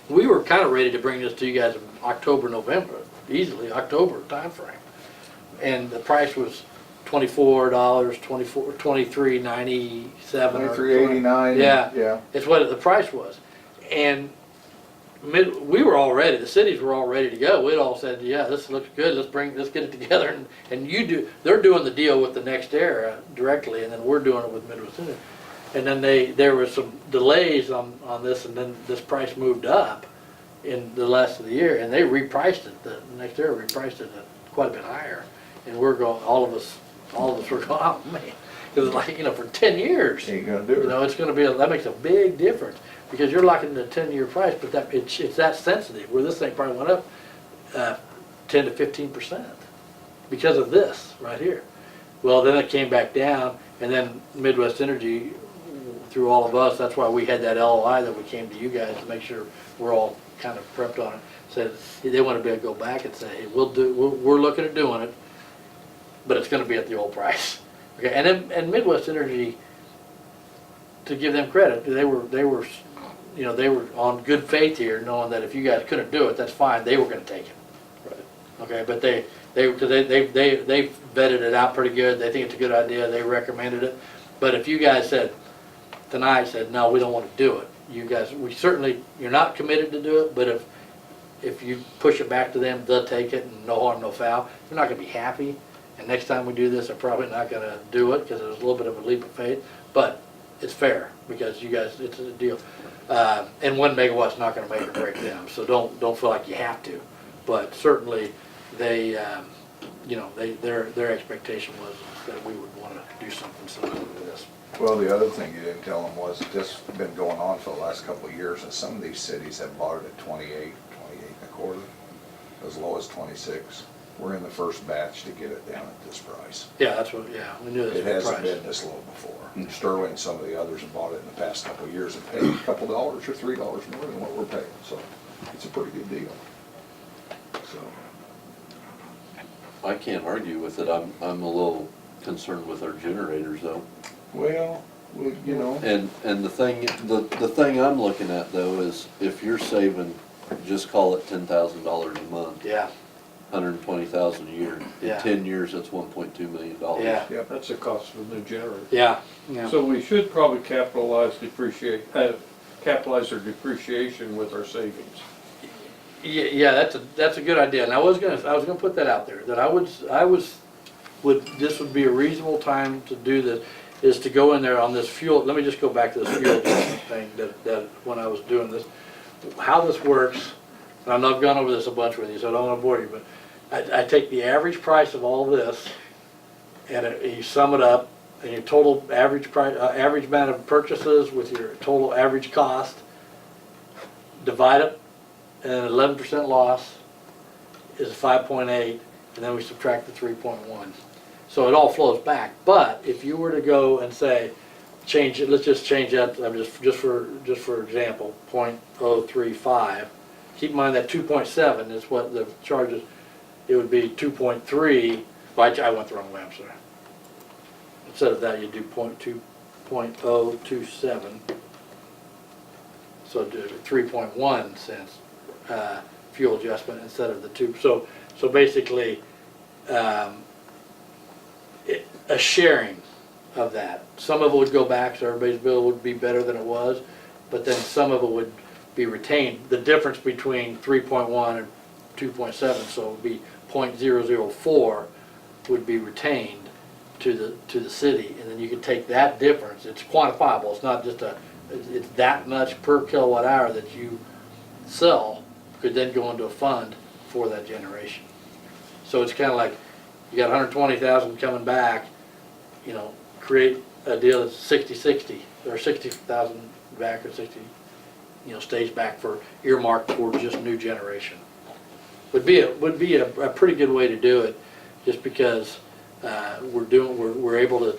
we were kind of ready to bring this to you guys in October, November, easily October timeframe. And the price was $24, $23.97. $23.89. Yeah. Yeah. It's what the price was. And we were all ready, the cities were all ready to go. We'd all said, yeah, this looks good, let's get it together. And they're doing the deal with the NextEra directly, and then we're doing it with Midwest Energy. And then there was some delays on this, and then this price moved up in the last of the year, and they repriced it, the NextEra repriced it quite a bit higher. And we're going, all of us were going, oh man, because like, for 10 years, Ain't gonna do it. it's gonna be, that makes a big difference, because you're locking in a 10-year price, but it's that sensitive, where this thing probably went up 10 to 15% because of this right here. Well, then it came back down, and then Midwest Energy, through all of us, that's why we had that LOI that we came to you guys to make sure we're all kind of prepped on it. Said they want to be able to go back and say, hey, we're looking at doing it, but it's going to be at the old price. Okay, and Midwest Energy, to give them credit, they were on good faith here, knowing that if you guys couldn't do it, that's fine. They were going to take it. Right. Okay, but they vetted it out pretty good. They think it's a good idea. They recommended it. But if you guys said no, we don't want to do it, you guys, you're not committed to do it, but if you push it back to them, they'll take it, and no harm, no foul. They're not going to be happy, and next time we do this, they're probably not going to do it, because it was a little bit of a leap of faith, but it's fair, because you guys, it's a deal. And 1 megawatt's not going to make or break them, so don't feel like you have to. But certainly, their expectation was that we would want to do something similar to this. Well, the other thing you didn't tell them was that this has been going on for the last couple of years, and some of these cities have bought it at 28 and a quarter, as low as 26. We're in the first batch to get it down at this price. Yeah, we knew this It was the hasn't price. been this low before. Sterling and some of the others have bought it in the past couple of years and paid a couple dollars or $3 more than what we're paying, so it's a pretty good deal. So, I can't argue with it. I'm a little concerned with our generators though. well, And the thing I'm looking at though is if you're saving, just call it $10,000 a month. Yeah, 120,000 a year. Yeah. In 10 years, that's $1.2 million. Yeah, That's the cost of a new generator. yeah, So we should probably capitalize their depreciation with our savings. yeah, that's a good idea, and I was gonna put that out there, that this would be a reasonable time to do this, is to go in there on this fuel, let me just go back to this fuel thing, that when I was doing this, how this works, and I know I've gone over this a bunch with you, so I don't wanna bore you, but I take the average price of all this, and you sum it up, and your total average price, average amount of purchases with your total average cost, divide it, and 11% loss is 5.8, and then we subtract the 3.1. So it all flows back. But if you were to go and say, change it, let's just change that, just for example, 0.035. Keep in mind that 2.7 is what the charges. It would be 2.3. I went the wrong way. I'm sorry. Instead of that, you do 0.27. So do 3.1 cents fuel adjustment instead of the 2. So basically, a sharing of that. Some of it would go back, so everybody's bill would be better than it was, but then some of it would be retained. The difference between 3.1 and 2.7, so it would be 0.004 would be retained to the city, and then you could take that difference. It's quantifiable. It's not just it's that much per kilowatt hour that you sell could then go into a fund for that generation. So it's kind of like you got 120,000 coming back, create a deal that's 60-60 or 60,000 back or 60, stays back for earmarked for just new generation. Would be a pretty good way to do it, just because we're able to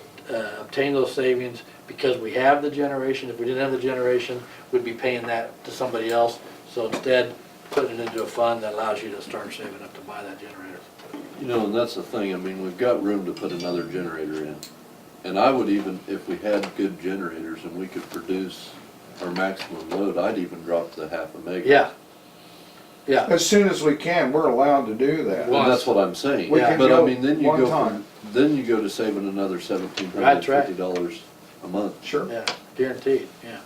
obtain those savings because we have the generation. If we didn't have the generation, we'd be paying that to somebody else. So instead, putting it into a fund that allows you to start saving up to buy that generator. And that's the thing, we've got room to put another generator in. And I would even, if we had good generators and we could produce our maximum load, I'd even drop to 0.5 megawatt. Yeah. Yeah. As soon as we can, we're allowed to do that. Well, And that's what I'm saying. We can But go then you one go time. then you go to saving another $1,750 a month. Sure, Yeah. Guaranteed. Yeah.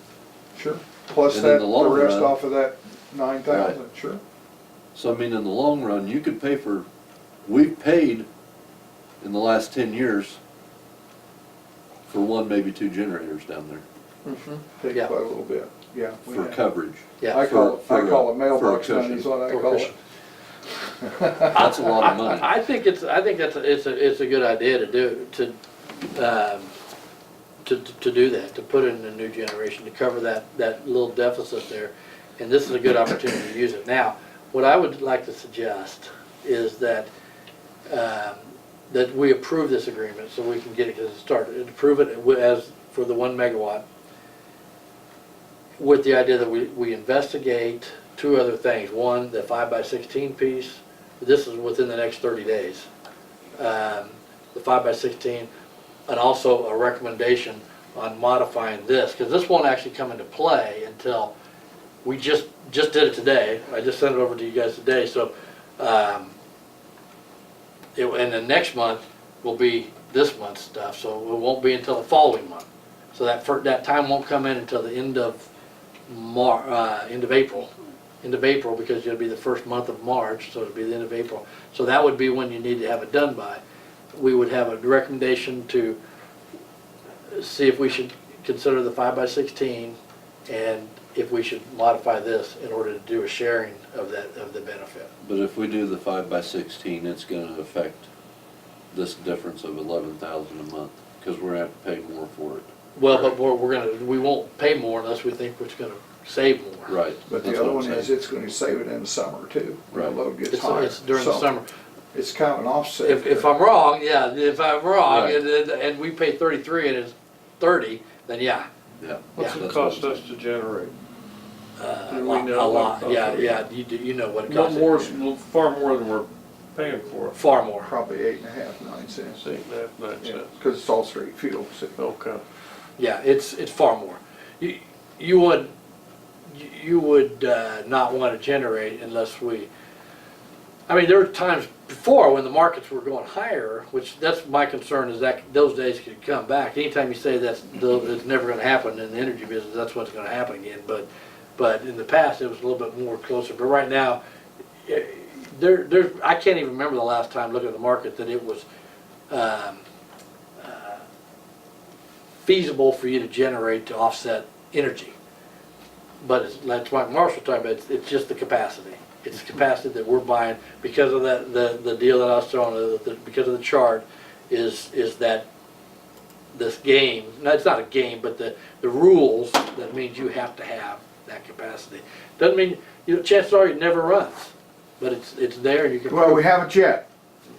sure. Plus And in that, the the long rest run- off of that 9,000, sure. So in the long run, you could pay we've paid in the last 10 years for one, maybe 2 generators down there Take Yeah. quite a little bit, yeah. we for have. coverage. Yeah. I call for it a mailbox cushion. money is what I For a call cushion. it. That's a lot of money. I think it's a good idea to do that, to put in a new generation, to cover that little deficit there. And this is a good opportunity to use it. Now, what I would like to suggest is that that we approve this agreement so we can get it started. Approve it as for the 1 megawatt, with the idea that we investigate 2 other things. One, the 5x16 piece. This is within the next 30 days. The 5x16, and also a recommendation on modifying this, because this won't actually come into play until we just did it today. I just sent it over to you guys today. So, and the next month will be this month's stuff. So it won't be until the following month. So that time won't come in until the end of April. End of April, because it'll be the first month of March, so it'll be the end of April. So that would be when you need to have it done by. We would have a recommendation to see if we should consider the 5x16 and if we should modify this in order to do a sharing of the benefit. But if we do the 5x16, it's gonna affect this difference of 11,000 a month, because we're gonna have to pay more for it. Well, but we won't pay more unless we think it's gonna save more. Right. But that's the other what I'm one is, saying. it's gonna save it in the summer too, when the Right. load gets higher. It's during the So, summer. It's kind of an offset. If I'm wrong, yeah, if I'm wrong, Right. and we pay 33 and it's 30, then yeah. Yeah. What's Yeah. it cost us to generate? A Do we lot, know a what lot, it yeah, costs? yeah, you know what it No costs. more, far more than we're paying for it. Far more. Probably 8.5, 9 cents. See, that's Yeah, it. because it's all straight fuel. So Okay. Yeah, it's far more. You would not want to generate unless there are times before, when the markets were going higher, which that's my concern, is that those days could come back. Anytime you say that's never gonna happen in the energy business, that's what's gonna happen again. But in the past, it was a little bit more closer. But right now, I can't even remember the last time looking at the market that it was feasible for you to generate to offset energy. But that's what Marshall talking about, it's just the capacity. It's the capacity that we're buying because of the deal that I was throwing, because of the chart, is that this game, no, it's not a game, but the rules, that means you have to have that capacity. Doesn't mean, chances are it never runs, but it's there and you can. Well, we haven't yet.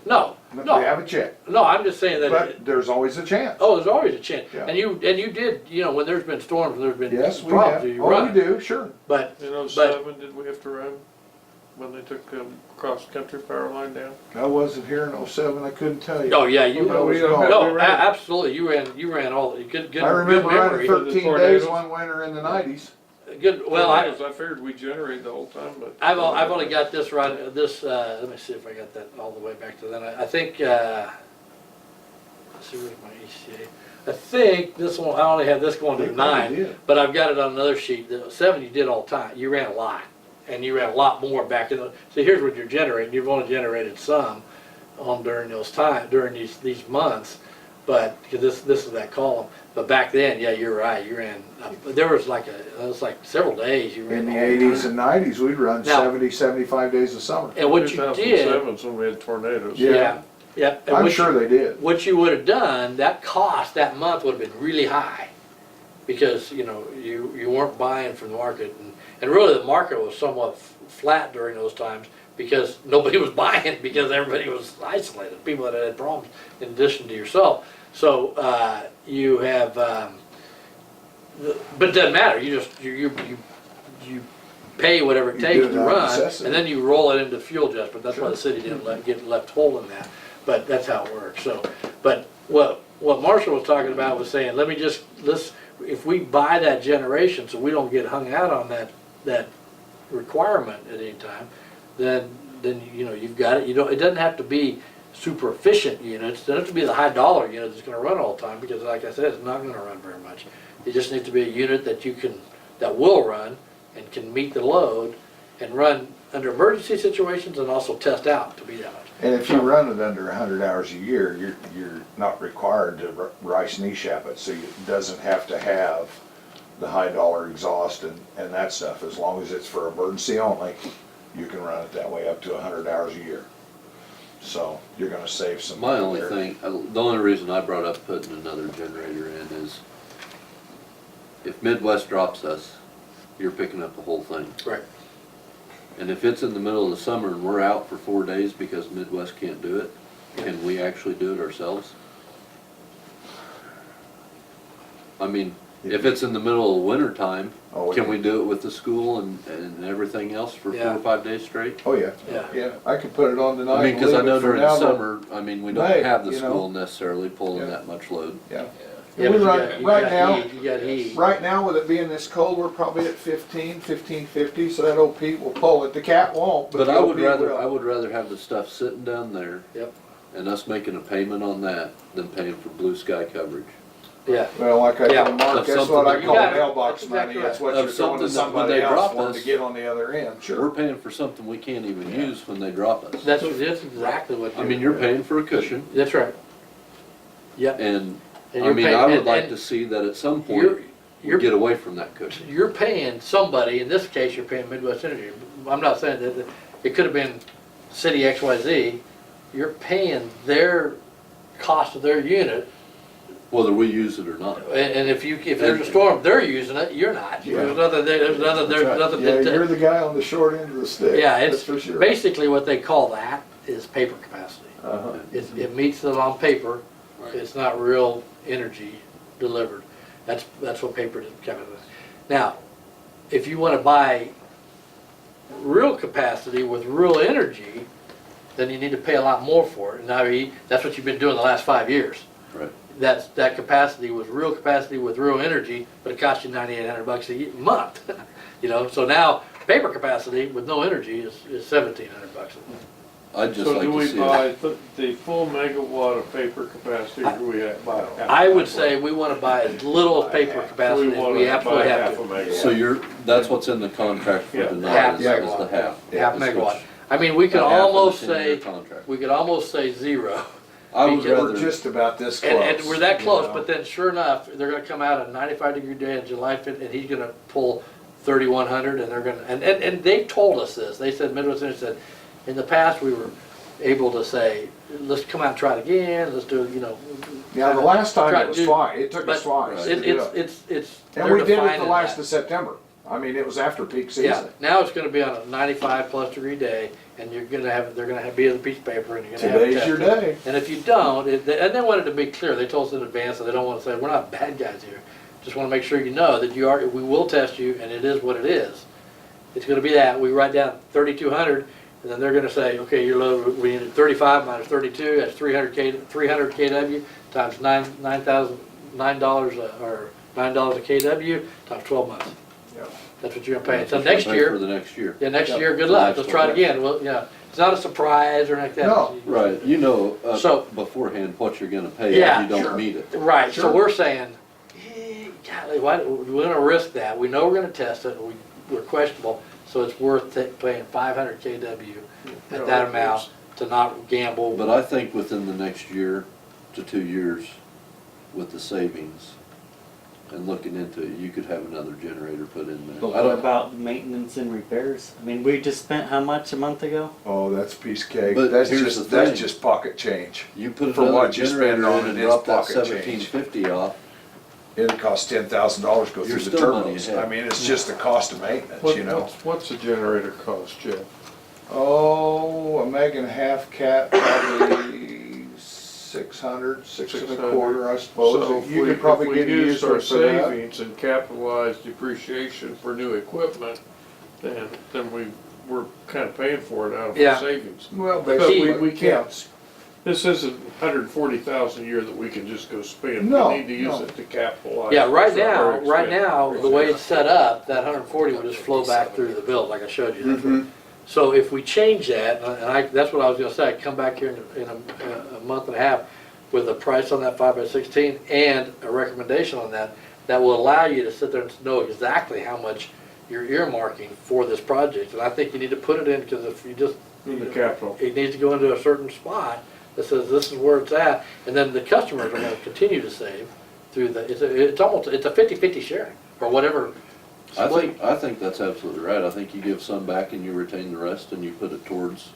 No, We no, haven't yet, no, I'm just saying that. but there's always a chance. Oh, there's always a chance. Yeah. And you did, when there's been storms, there's been Yes, we problems, have. you Oh, run. we do, sure. But, In '07, did we have to run when they took cross-country power line down? I wasn't here in '07, I couldn't tell you. oh yeah, you, Well, we don't don't- have- no, we ran- absolutely, you ran all, good I remember good running memory. 13 tornadoes. days one winter in the 90s. Good, well, I figured we generated the whole time, but. I've only got this right, let me see if I got that all the way back to then. I think, let's see, where's my ECA? I think this one, I only have this going to They probably 9, did. but I've got it on another sheet. The 7 you did all the time, you ran a lot, and you ran a lot more back in the, so here's what you're generating, you've only generated some during those during these months, but, because this is that column, but back then, yeah, you're right, you ran, there was like several days you ran. In the all time. 80s and 90s, we'd run Now- 70, 75 days of summer. And what you did, 2007's when we had tornadoes. yeah, yeah. and I'm what sure they did. What you would have done, that cost that month would have been really high, because, you weren't buying from the market, and really the market was somewhat flat during those times, because nobody was buying, because everybody was isolated, people that had problems, in addition to yourself. So, you have, but it doesn't matter, you pay whatever it You takes do it to out of run, necessity. and then you roll it into fuel adjustment, that's why the city didn't get left whole in that, but that's how it works, so. But what Marshall was talking about was saying, if we buy that generation, so we don't get hung out on that requirement at any time, then you've got it, it doesn't have to be super efficient units, it doesn't have to be the high dollar unit that's gonna run all the time, because like I said, it's not gonna run very much. It just needs to be a unit that will run and can meet the load and run under emergency situations and also test out to be that much. And if you run it under 100 hours a year, you're not required to rice NESHAP it, so it doesn't have to have the high dollar exhaust and that stuff. As long as it's for emergency only, you can run it that way up to 100 hours a year. So you're gonna save some My money only there. thing, the only reason I brought up putting another generator in is if Midwest drops us, you're picking up the whole thing. Right. And if it's in the middle of the summer and we're out for 4 days because Midwest can't do it, can we actually do it ourselves? I mean, if it's in the middle of winter time, Oh, can we do it with the school and everything else for 4 Yeah. or 5 days straight? Oh, yeah. Yeah. Yeah, I could put it on tonight. I mean, because I and know leave it for during the now, but- summer, I mean, we don't May, have the you know. school necessarily pulling Yeah. that much load. Yeah. Yeah, We but run, you right got now, heat, you got heat. right now with it being this cold, we're probably at 1550, so that old Pete will pull it. The cat won't, but But the I old would Pete rather, will. I would rather have the stuff sitting down there. Yep. And us making a payment on that than paying for blue sky coverage. Yeah, Well, like I Yeah. told Mark, Of that's something what I that- call You got it. mailbox That's money. exactly That's right. what Of you're throwing something to that when somebody they else drop wanting to us- get on the other end. We're Sure. paying for something we can't even Yeah. use when they drop us. that's exactly what. I mean, you're paying for a cushion, That's right. Yep. and And I you're mean, paying- I would and- like and to see that at some point, You're, we you're get away from that cushion. you're paying somebody, in this case, you're paying Midwest Energy. I'm not saying that it could have been City XYZ. You're paying their cost of their unit, Whether we use it or not. and if there's a storm, they're using it, you're not. Yeah. There's nothing, there's nothing, there's That's right. nothing. Yeah, that- you're the guy on the short end of the stick. Yeah, That's it's for sure. basically what they call that is paper capacity. Uh-huh. It meets it on paper, Right. it's not real energy delivered. That's what paper capacity is. Now, if you wanna buy real capacity with real energy, then you need to pay a lot more for it. And that's what you've been doing the last 5 years. Right. That capacity was real capacity with real energy, but it cost you $9,800 a month. So now, paper capacity with no energy is $1,700 a month. I'd just So like do to we see buy it. the full megawatt of paper capacity, or do we buy half? I would say we wanna buy as little of paper capacity as we absolutely have to. megawatt. So that's what's in the contract for Yeah. tonight, Half is the megawatt. half. Half Is megawatt. what's- I mean, we could a half of the almost 10-year say, contract. we could almost say zero. I would because We're rather, just about this close. And we're that you close, know. but then sure enough, they're gonna come out on a 95-degree day on July 5th, and he's gonna pull 3,100, and they're gonna, and they told us this. They said, Midwest Energy said, in the past, we were able to say, let's come out and try it again, let's do, you know. Yeah, the last time try it to was do- fine, it took us but twice to It, do it's, it. it's. And they're we did it defining the last that. of September. I mean, it was after peak Yeah, season. now it's gonna be on a 95+ degree day, and you're gonna have, they're gonna have, be on a piece of paper, and you're gonna have. Today's your tested. day. And if you don't, and they wanted to be clear, they told us in advance that they don't wanna say, we're not bad guys here. Just wanna make sure you know that you are, we will test you, and it is what it is. It's gonna be that, we write down 3,200, and then they're gonna say, okay, your load, we needed 35 minus 32, that's 300 kW, times $9,009, or $9 a kW, times 12 months. Yeah. That's what you're gonna pay. that's So what you're next paying year, for the next year. yeah, next Yep. year, good So luck, next let's one, try it next again, well, yeah, it's not a surprise or anything like that. No. Right, you know, So- beforehand what you're gonna pay Yeah, if you sure. don't meet it. Right, so Sure. we're saying, golly, why, we're gonna risk that, we know we're gonna test it, we're questionable, so it's worth paying 500 kW at that amount to not gamble. But I think within the next year to 2 years, with the savings and looking into it, you could have another generator put in there. But I what don't, about maintenance and repairs? I mean, we just spent how much a month ago? Oh, that's a piece of cake. But That's here's just, the that's thing. just pocket change. you put For another what you spend generator on in it, and it's drop that pocket change. 1750 off, It'll cost $10,000 to go You're through the still money turbos. ahead. I mean, it's just the cost of maintenance, you know. What's the generator cost, Jeff? Oh, a meg and a half cat, probably 600, 625, I So suppose. if You we, could probably if get we a used used our one for that. savings and capitalized depreciation for new equipment, then we're kind of paying for it out of Yeah. our savings. Well, But basically, we can't, this isn't 140,000 a year that we can just go spend. No, We need to use no. it to capitalize. Yeah, right our now, the way expense. it's set up, that 140 will just flow back through the bill, like I showed you. Mhm. So if we change that, and that's what I was gonna say, I'd come back here in a month and a half with a price on that 5x16 and a recommendation on that, that will allow you to sit there and know exactly how much you're earmarking for this project. And I think you need to put it in, because if you just, In the capital. it needs to go into a certain spot that says this is where it's at, and then the customers are gonna continue to save through the, it's a 50-50 sharing, or whatever. split. I think that's absolutely right. I think you give some back and you retain the rest and you put it towards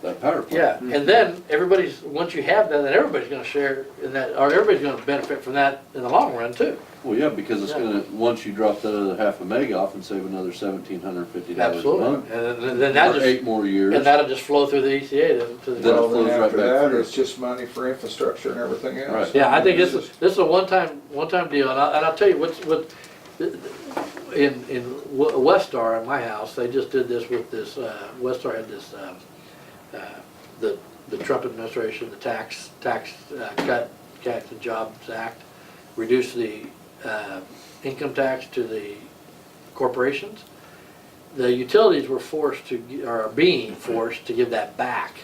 that power Yeah, plant. and then everybody's, once you have that, then everybody's gonna share in that, or everybody's gonna benefit from that in the long run too. Well, yeah, because it's Yeah. gonna, once you drop that other half a meg off and save another $1,750 a Absolutely, month. and then that For just, 8 more years. and that'll just flow through the ECA to Then the. it Well, flows then right after back that, through. it's just money for infrastructure and everything else. Right. Yeah, I think this is a one-time deal, and I'll tell you what, in Westar at my house, they just did this with this, Westar had this, the Trump administration, the tax and Jobs Act, reduced the, income tax to the corporations. The utilities were forced to, or are being forced to give that back.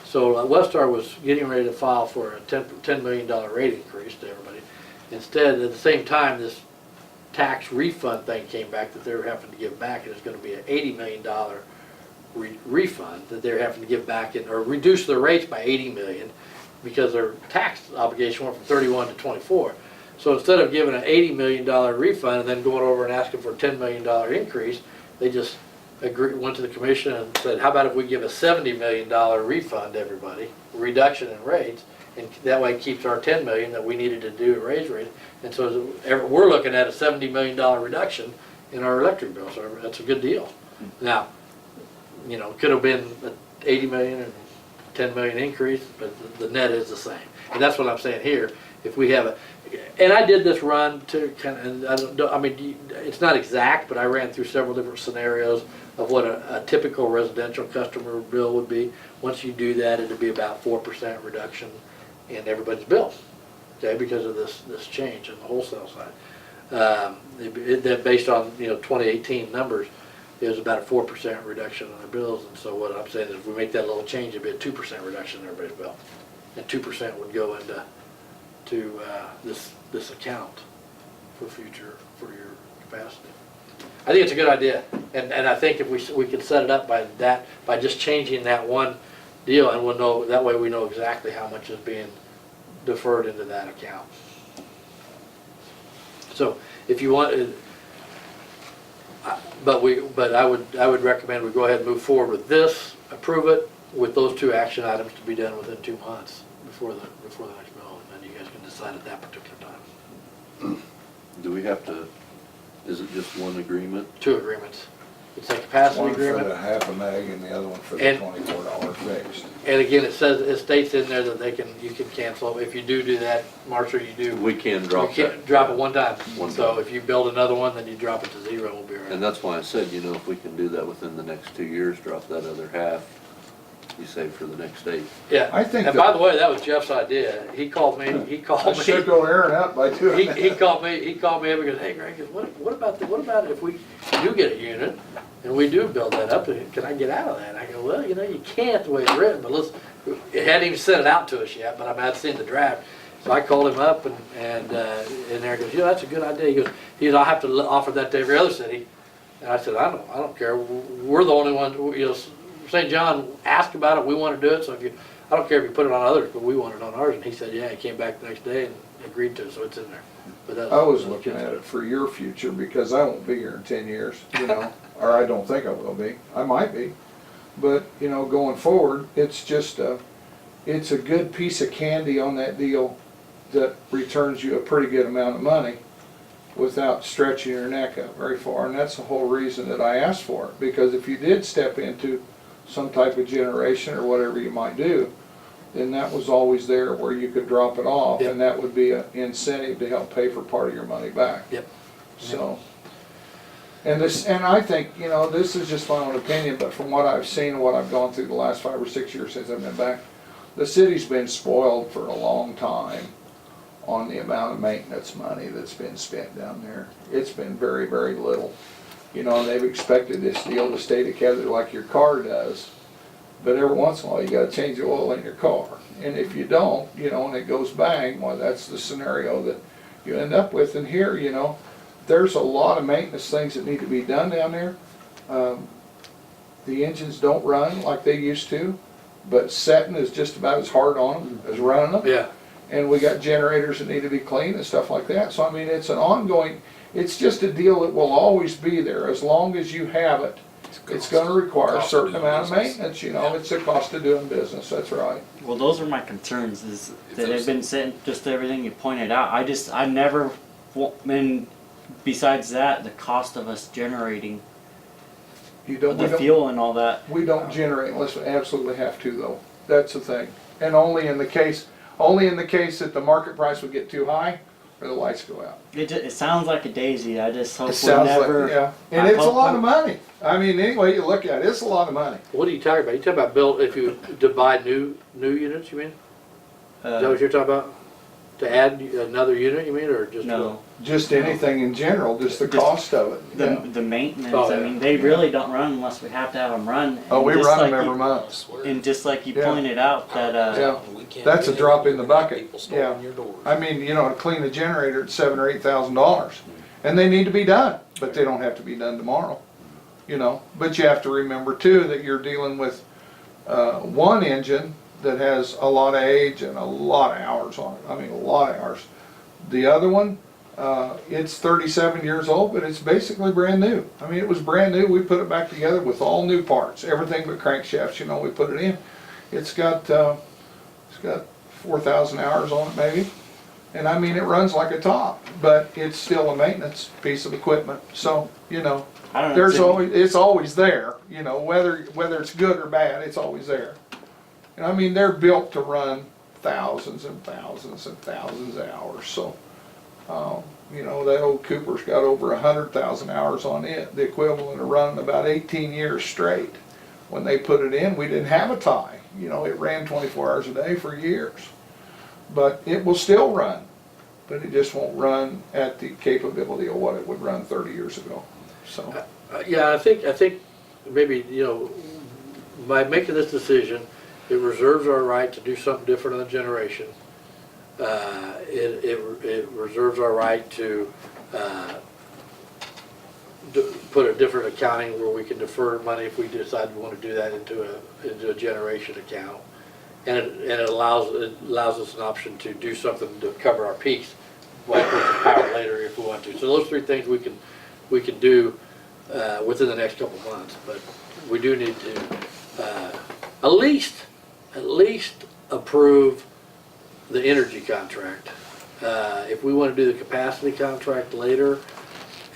So Westar was getting ready to file for a $10 million rate increase to everybody. Instead, at the same time, this tax refund thing came back that they were having to give back, and it's gonna be an $80 million refund that they're having to give back, or reduce their rates by 80 million, because their tax obligation went from 31 to 24. So instead of giving an $80 million refund and then going over and asking for a $10 million increase, they just went to the commission and said, how about if we give a $70 million refund to everybody, reduction in rates, and that way it keeps our 10 million that we needed to do a raise rate. And so we're looking at a $70 million reduction in our electric bill, so that's a good deal. Now, you know, could have been 80 million and 10 million increase, but the net is the same. And that's what I'm saying here. If we have and I did this run to kind of, and I mean, it's not exact, but I ran through several different scenarios of what a typical residential customer bill would be. Once you do that, it'd be about 4% reduction in everybody's bill, okay, because of this change in the wholesale side. That based on 2018 numbers. it was about a 4% reduction on their bills, and so what I'm saying is if we make that little change, it'd be a 2% reduction in everybody's bill. And 2% would go into this account for your capacity. I think it's a good idea, and I think if we could set it up by just changing that one deal, and we'll know, that way we know exactly how much is being deferred into that account. So if you want, but I would recommend we go ahead and move forward with this, approve it with those two action items to be done within 2 months before the next bill, and then you guys can decide at that particular time. Do we have to, is it just one agreement? 2 agreements. It's a capacity One for agreement. the half a meg and the other one for the And- $24 fixed. And again, it states in there that you can cancel. If you do that, Marshall, We can drop you that. can't drop it one time. One So time. if you build another one, then you drop it to 0, we'll be all right. And that's why I said, you know, if we can do that within the next 2 years, drop that other half, you save for the next 8. Yeah. I think And by the way, that was Jeff's idea. He called me, I should go Aaron up by doing that. he called me up and goes, hey Greg, what about if we do get a unit and we do build that up, can I get out of that? I go, well, you know, you can't the way it's written, but it hadn't even sent it out to us yet, but I'd seen the draft. So I called him up and Aaron goes, yeah, that's a good idea. He goes, I'll have to offer that to every other city. And I said, I don't care. We're the only ones, you know, St. John asked about it, we want to do it, so I don't care if you put it on others, but we want it on ours. And he said, yeah, he came back the next day and agreed to it, so it's in there. But that's, I was looking at it for your future because I won't be here in 10 years, you know, or I don't think I will be. I might be. But, you know, going forward, it's just it's a good piece of candy on that deal that returns you a pretty good amount of money without stretching your neck up very far. And that's the whole reason that I asked for it. Because if you did step into some type of generation or whatever you might do, then that was always there where you could drop it off, Yep. and that would be an incentive to help pay for part of your money back. Yep. So, and I think, you know, this is just my own opinion, but from what I've seen and what I've gone through the last 5 or 6 years since I've been back, the city's been spoiled for a long time on the amount of maintenance money that's been spent down there. It's been very, very little. You know, and they've expected this deal to stay together like your car does. But every once in a while, you gotta change the oil in your car. And if you don't, you know, and it goes bang, well, that's the scenario that you end up with. And here, you know, there's a lot of maintenance things that need to be done down there. The engines don't run like they used to, but setting is just about as hard on them as running them. yeah. And we got generators that need to be cleaned and stuff like that. So I mean, it's an ongoing, it's just a deal that will always be there as long as you have it. It's gonna require a Cost of certain doing amount of business. maintenance, you know, it's a cost of doing business, that's right. Well, those are my concerns. Is If that those- they've been sitting just everything you pointed out. I never, and besides that, the cost of us generating You don't, the fuel and all that. we don't generate unless we absolutely have to though, that's the thing. And only in the case that the market price would get too high or the lights go out. It sounds like a daisy. I just hope It we sounds never. like, yeah, and I it's a hope lot we- of money. I mean, any way you look at it, it's a lot of money. What are you talking about? You talking about if you to buy new units, you mean? Is that what you're talking about? To add another unit, you mean, or just? No, Just anything in general, just the Just cost of it. the yeah. the maintenance. Oh, I yeah. mean, they really don't run unless we have to have them run. Oh, And we just run like them you- every month. swear. And just like you Yeah. pointed out, that Yeah. We can't That's do a drop that. in the We got bucket. people storming Yeah. your doors. I mean, you know, to clean a generator at $7,000 or $8,000, and they need to be done, but they don't have to be done tomorrow. You know, but you have to remember too that you're dealing with one engine that has a lot of age and a lot of hours on it. I mean, a lot of hours. The other one, it's 37 years old, but it's basically brand new. I mean, it was brand new. We put it back together with all new parts, everything but crankshafts. You know, we put it in. It's got 4,000 hours on it maybe. And I mean, it runs like a top, but it's still a maintenance piece of equipment. So, you know, I don't know. there's always, it's always there, you know, whether it's good or bad, it's always there. And I mean, they're built to run thousands and thousands and thousands of hours, so, you know, that old Cooper's got over 100,000 hours on it, the equivalent of running about 18 years straight. When they put it in, we didn't have a tie, you know, it ran 24 hours a day for years. But it will still run, but it just won't run at the capability of what it would run 30 years ago, so. Yeah, I think maybe, you know, by making this decision, it reserves our right to do something different on the generation. It reserves our right to, put a different accounting where we can defer money if we decide we want to do that into a generation account. And it allows us an option to do something to cover our peaks, like purchase power later if we want to. So those three things we can do within the next couple of months, but we do need to at least approve the energy contract. If we want to do the capacity contract later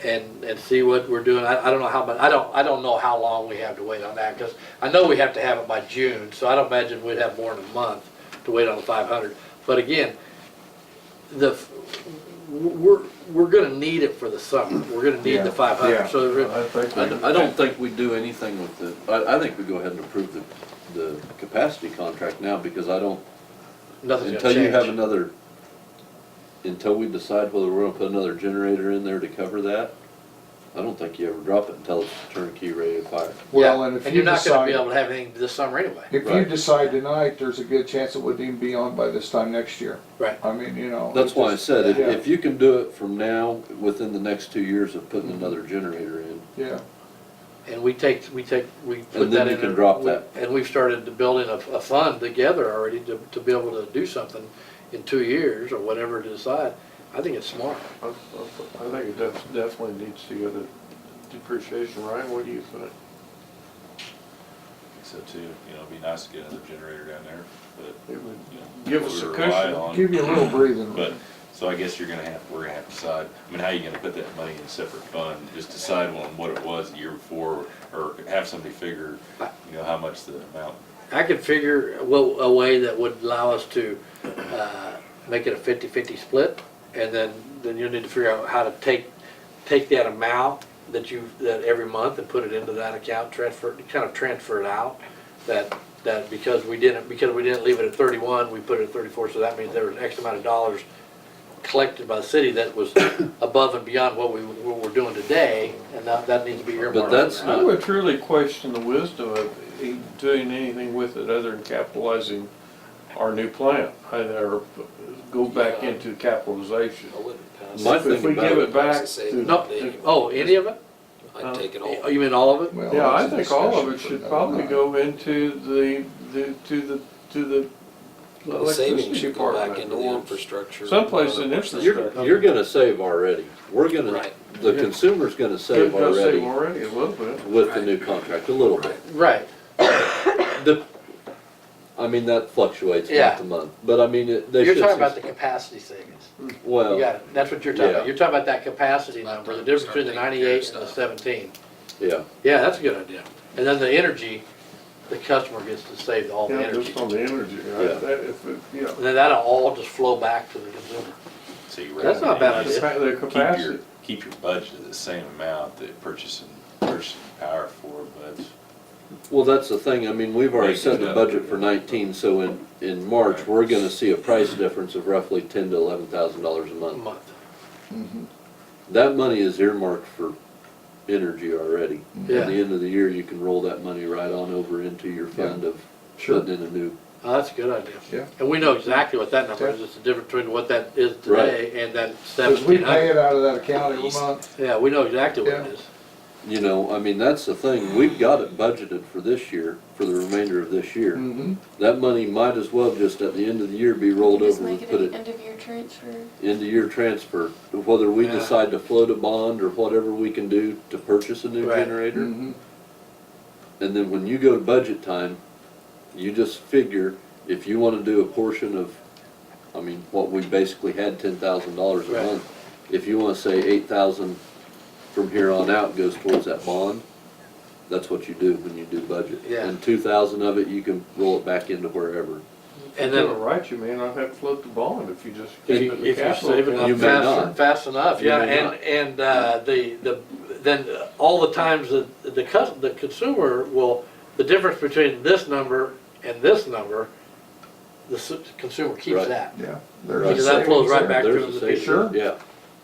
and see what we're doing, I don't know how much, I don't know how long we have to wait on that, because I know we have to have it by June, so I don't imagine we'd have more than a month to wait on the 500. But again, we're gonna need it for the summer. We're gonna need the 500. Yeah. So I don't think we do anything with I think we go ahead and approve the capacity contract now, because I don't, nothing's until gonna you have change. another, until we decide whether we're gonna put another generator in there to cover that, I don't think you ever drop it until it's turnkey ready to fire. Well, Yeah, and if and you you're not gonna be decide, able to have anything this summer anyway. if you Right. decide tonight, there's a good chance it wouldn't even be on by this time next year. Right. I mean, you know. That's it why I just- said, yeah, if you can do it from now, within the next 2 years of putting another generator in, Yeah, And we put And then that you in. can a- drop we- that. And we've started building a fund together already to be able to do something in 2 years or whatever to decide. I think it's smart. I think it definitely needs to go to depreciation. Ryan, what do you think? So too, you know, it'd be nice to get another generator down there, but, It would you know. give us we a rely cushion. on- give you a little breathing But, room. so I guess we're gonna have to decide, I mean, how you gonna put that money in a separate fund? Just decide on what it was the year before, or have somebody figure, you know, how much the amount. I could figure a way that would allow us to make it a 50-50 split, and then you'll need to figure out how to take that amount that every month and put it into that account, kind of transfer it out. That because we didn't leave it at 31, we put it at 34, so that means there was X amount of dollars collected by the city that was above and beyond what we're doing today, and that needs to be earmarked. But that's for that. I would truly question the wisdom of doing anything with it other than capitalizing our new plant, or go back into capitalization. I wouldn't pass My it. thing If we about give it- it back Pass the to. saving. No, any of it? I'd take it Oh, all. you mean all of it? Well, Yeah, I that's a think all of discussion it for should another probably night. go into the The electricity savings should go back department, into the or infrastructure. someplace in Other infrastructure. You're gonna save already. We're gonna, Right. the consumer's gonna save Gonna save already already a little bit. with the new contract, a little bit. Right. I mean, that fluctuates Yeah. month to month, but I mean, they You're should. talking about the capacity savings. You Well, got it. That's what you're talking about. Yeah. You're talking about that capacity number, the difference between the 98 and the 17. yeah, Yeah, that's a good idea. And then the energy, the customer gets to save all the Yeah, energy. just on the energy, Yeah. yeah. And then that'll all just flow back to the consumer. So you That's not a bad really idea. The Keep capacity. keep your budget at the same amount that purchasing power for, but well, that's the thing, I mean, we've already Break set it the up. budget for 19, so in March, we're gonna see a price difference of roughly $10,000 to $11,000 a A month. month. That money is earmarked for energy already. Yeah. At the end of the year, you can roll that money right on over into your fund of Sure. putting in a new, Oh, that's a good idea. Yeah. And we know exactly what that number is. It's the difference between what that is today and that Because we pay 1,700. it out of that account every month. Yeah, we know exactly what it Yeah. is. you know, I mean, that's the thing, we've got it budgeted for this year, for the remainder of this year. Mm-hmm. That money might as well just at the end of the year be rolled Just over make and it put an it end of year transfer. into your transfer. Whether we Yeah. decide to float a bond or whatever we can do to purchase a new Right. generator. Mm-hmm. And then when you go to budget time, you just figure, if you wanna do a portion of, I mean, what we basically had $10,000 a Right. month. If you wanna say 8,000 from here on out goes towards that bond, that's what you do when you do budget. Yeah. And 2,000 of it, you can roll it back into wherever. And You're then right, you may not have to float the bond if you just if keep you, it in the if you capital. save it account. You up may fast, not. fast enough, You yeah, may and then all the times that the consumer will, the difference between this number and this number, the consumer keeps Right. that. Yeah. There's a Because that flows savings right there. back There's to a the savings, Sure. yeah.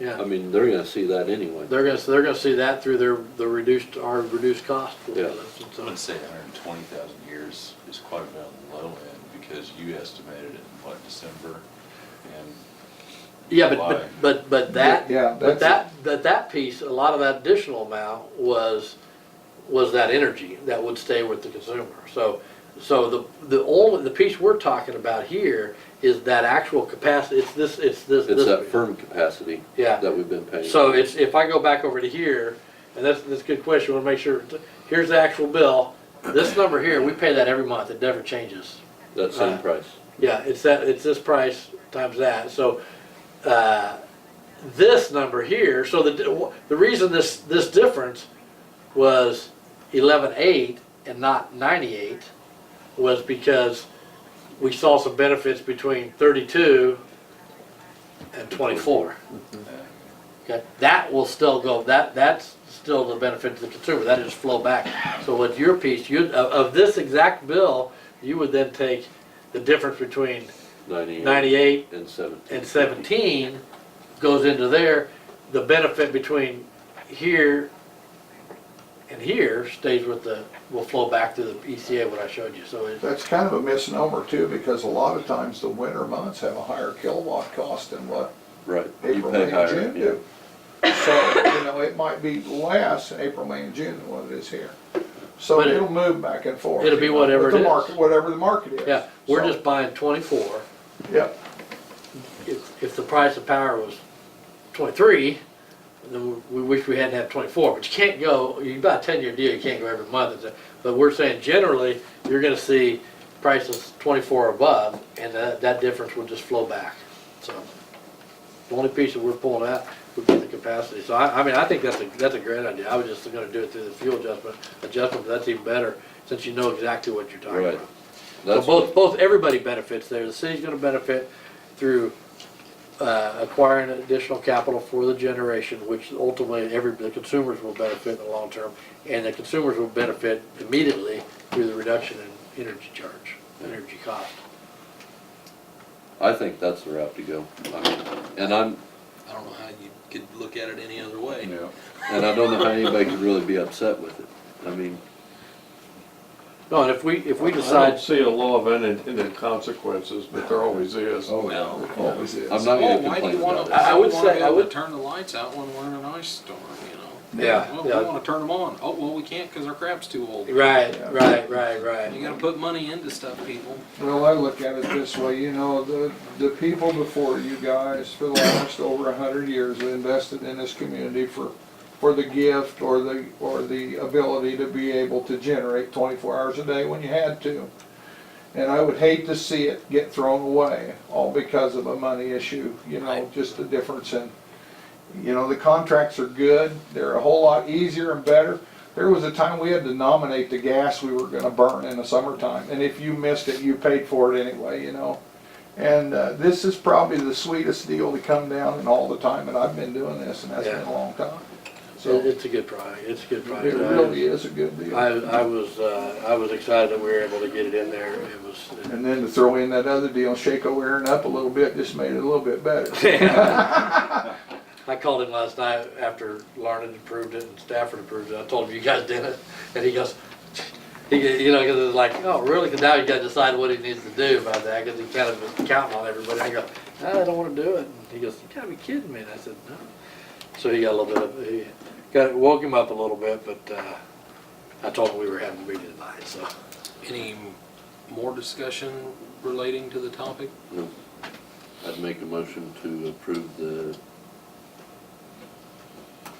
Yeah. I mean, they're gonna see that anyway. They're gonna see that through our reduced cost. Yeah. I would say 120,000 years is quite a bit on the low end, because you estimated it in what, December? And Yeah, July. but that, Yeah, but that's- that piece, a lot of that additional amount was that energy that would stay with the consumer. So the piece we're talking about here is that actual capacity, it's this. It's that firm capacity Yeah. that we've been paying. So it's, if I go back over to here, and that's a good question, I wanna make sure, here's the actual bill. This number here, we pay that every month, it never changes. That same price. Yeah, it's this price times that, so, this number here, so the reason this difference was 11.8 and not 98 was because we saw some benefits between 32 and 24. Okay, that will still go, that's still the benefit to the consumer, that just flow back. So with your piece, of this exact bill, you would then take the difference between 98 and 17. and 17 goes into there. The benefit between here and here stays with will flow back to the ECA, what I showed you, so it's. That's kind of a misnomer too, because a lot of times the winter months have a higher kilowatt cost than what Right, you April, pay May, higher, and June yeah. do. So, it might be less in April, May, and June than what it is here. So But it'll move back and forth. It'll be you know, whatever with the it is. market, whatever the market is. Yeah, we're So, just buying 24. Yep, If the price of power was 23, then we wish we hadn't had 24. But you can't go, you buy a 10-year deal, you can't go every month. But we're saying generally, you're gonna see prices 24 or above, and that difference will just flow back. So the only piece that we're pulling out would be the capacity. So I mean, I think that's a great idea. I was just gonna do it through the fuel adjustment, but that's even better, since you know exactly what you're talking Right. about. So That's both, everybody benefits there. The city's gonna benefit through acquiring additional capital for the generation, which ultimately the consumers will benefit in the long term, and the consumers will benefit immediately through the reduction in energy charge, energy cost. I think that's the route to go. I mean, and I don't know how you could look at it any other way. I don't know how anybody could really be upset with it. I mean, No, and if we I decide, don't see a law of unintended consequences, but there always is. oh, No. yeah, always is. I'm not Well, gonna why do you complain wanna, about it. I would why do you wanna say- be I able would- to turn the lights out when we're in an ice storm, you know? yeah, Well, we yeah, wanna turn them on. Oh, well, we can't because our crap's too old. right. You gotta put money into stuff, people. Well, I look at it this way, the people before you guys for the last over 100 years have invested in this community for the gift or the ability to be able to generate 24 hours a day when you had to. And I would hate to see it get thrown away, all because of a money issue, just the difference in, the contracts are good, they're a whole lot easier and better. There was a time we had to nominate the gas we were gonna burn in the summertime, and if you missed it, you paid for it anyway, And this is probably the sweetest deal to come down in all the time that I've been doing this, and that's been a long time. So It's a good product, it's a good product. it really is a good deal. I was excited that we were able to get it in there. It was. And then to throw in that other deal, Shaco Aaron up a little bit, just made it a little bit better. I called him last night after Larned approved it and Stafford approved it. I told him, you guys did it. And he goes, because it was like, oh, really? Because now you got to decide what he needs to do about that, because he kind of was counting on everybody. I go, no, I don't want to do it. And he goes, you got to be kidding me. And I said, no. So he got a little bit of, woke him up a little bit, but I told him we were having a meeting tonight, so. Any more discussion relating to the topic? No. I'd make a motion to approve the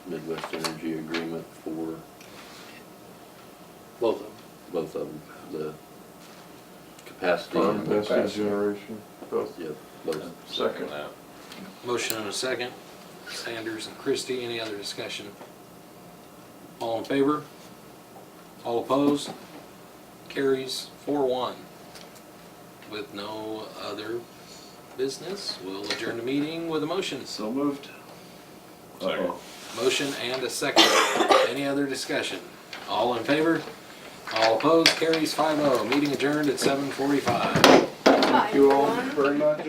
Midwest Energy Agreement for Both of them. both of them, the capacity Farm and investing generation, both. yeah, both. Second. that. Motion and a second. Sanders and Christie, any other discussion? All in favor? All opposed? Carries 4-1. With no other business, we'll adjourn the meeting with a motion. So moved. Second. Motion and a second. Any other discussion? All in favor? All opposed? Carries 5-0. Meeting adjourned at 7:45. Thank you all very much.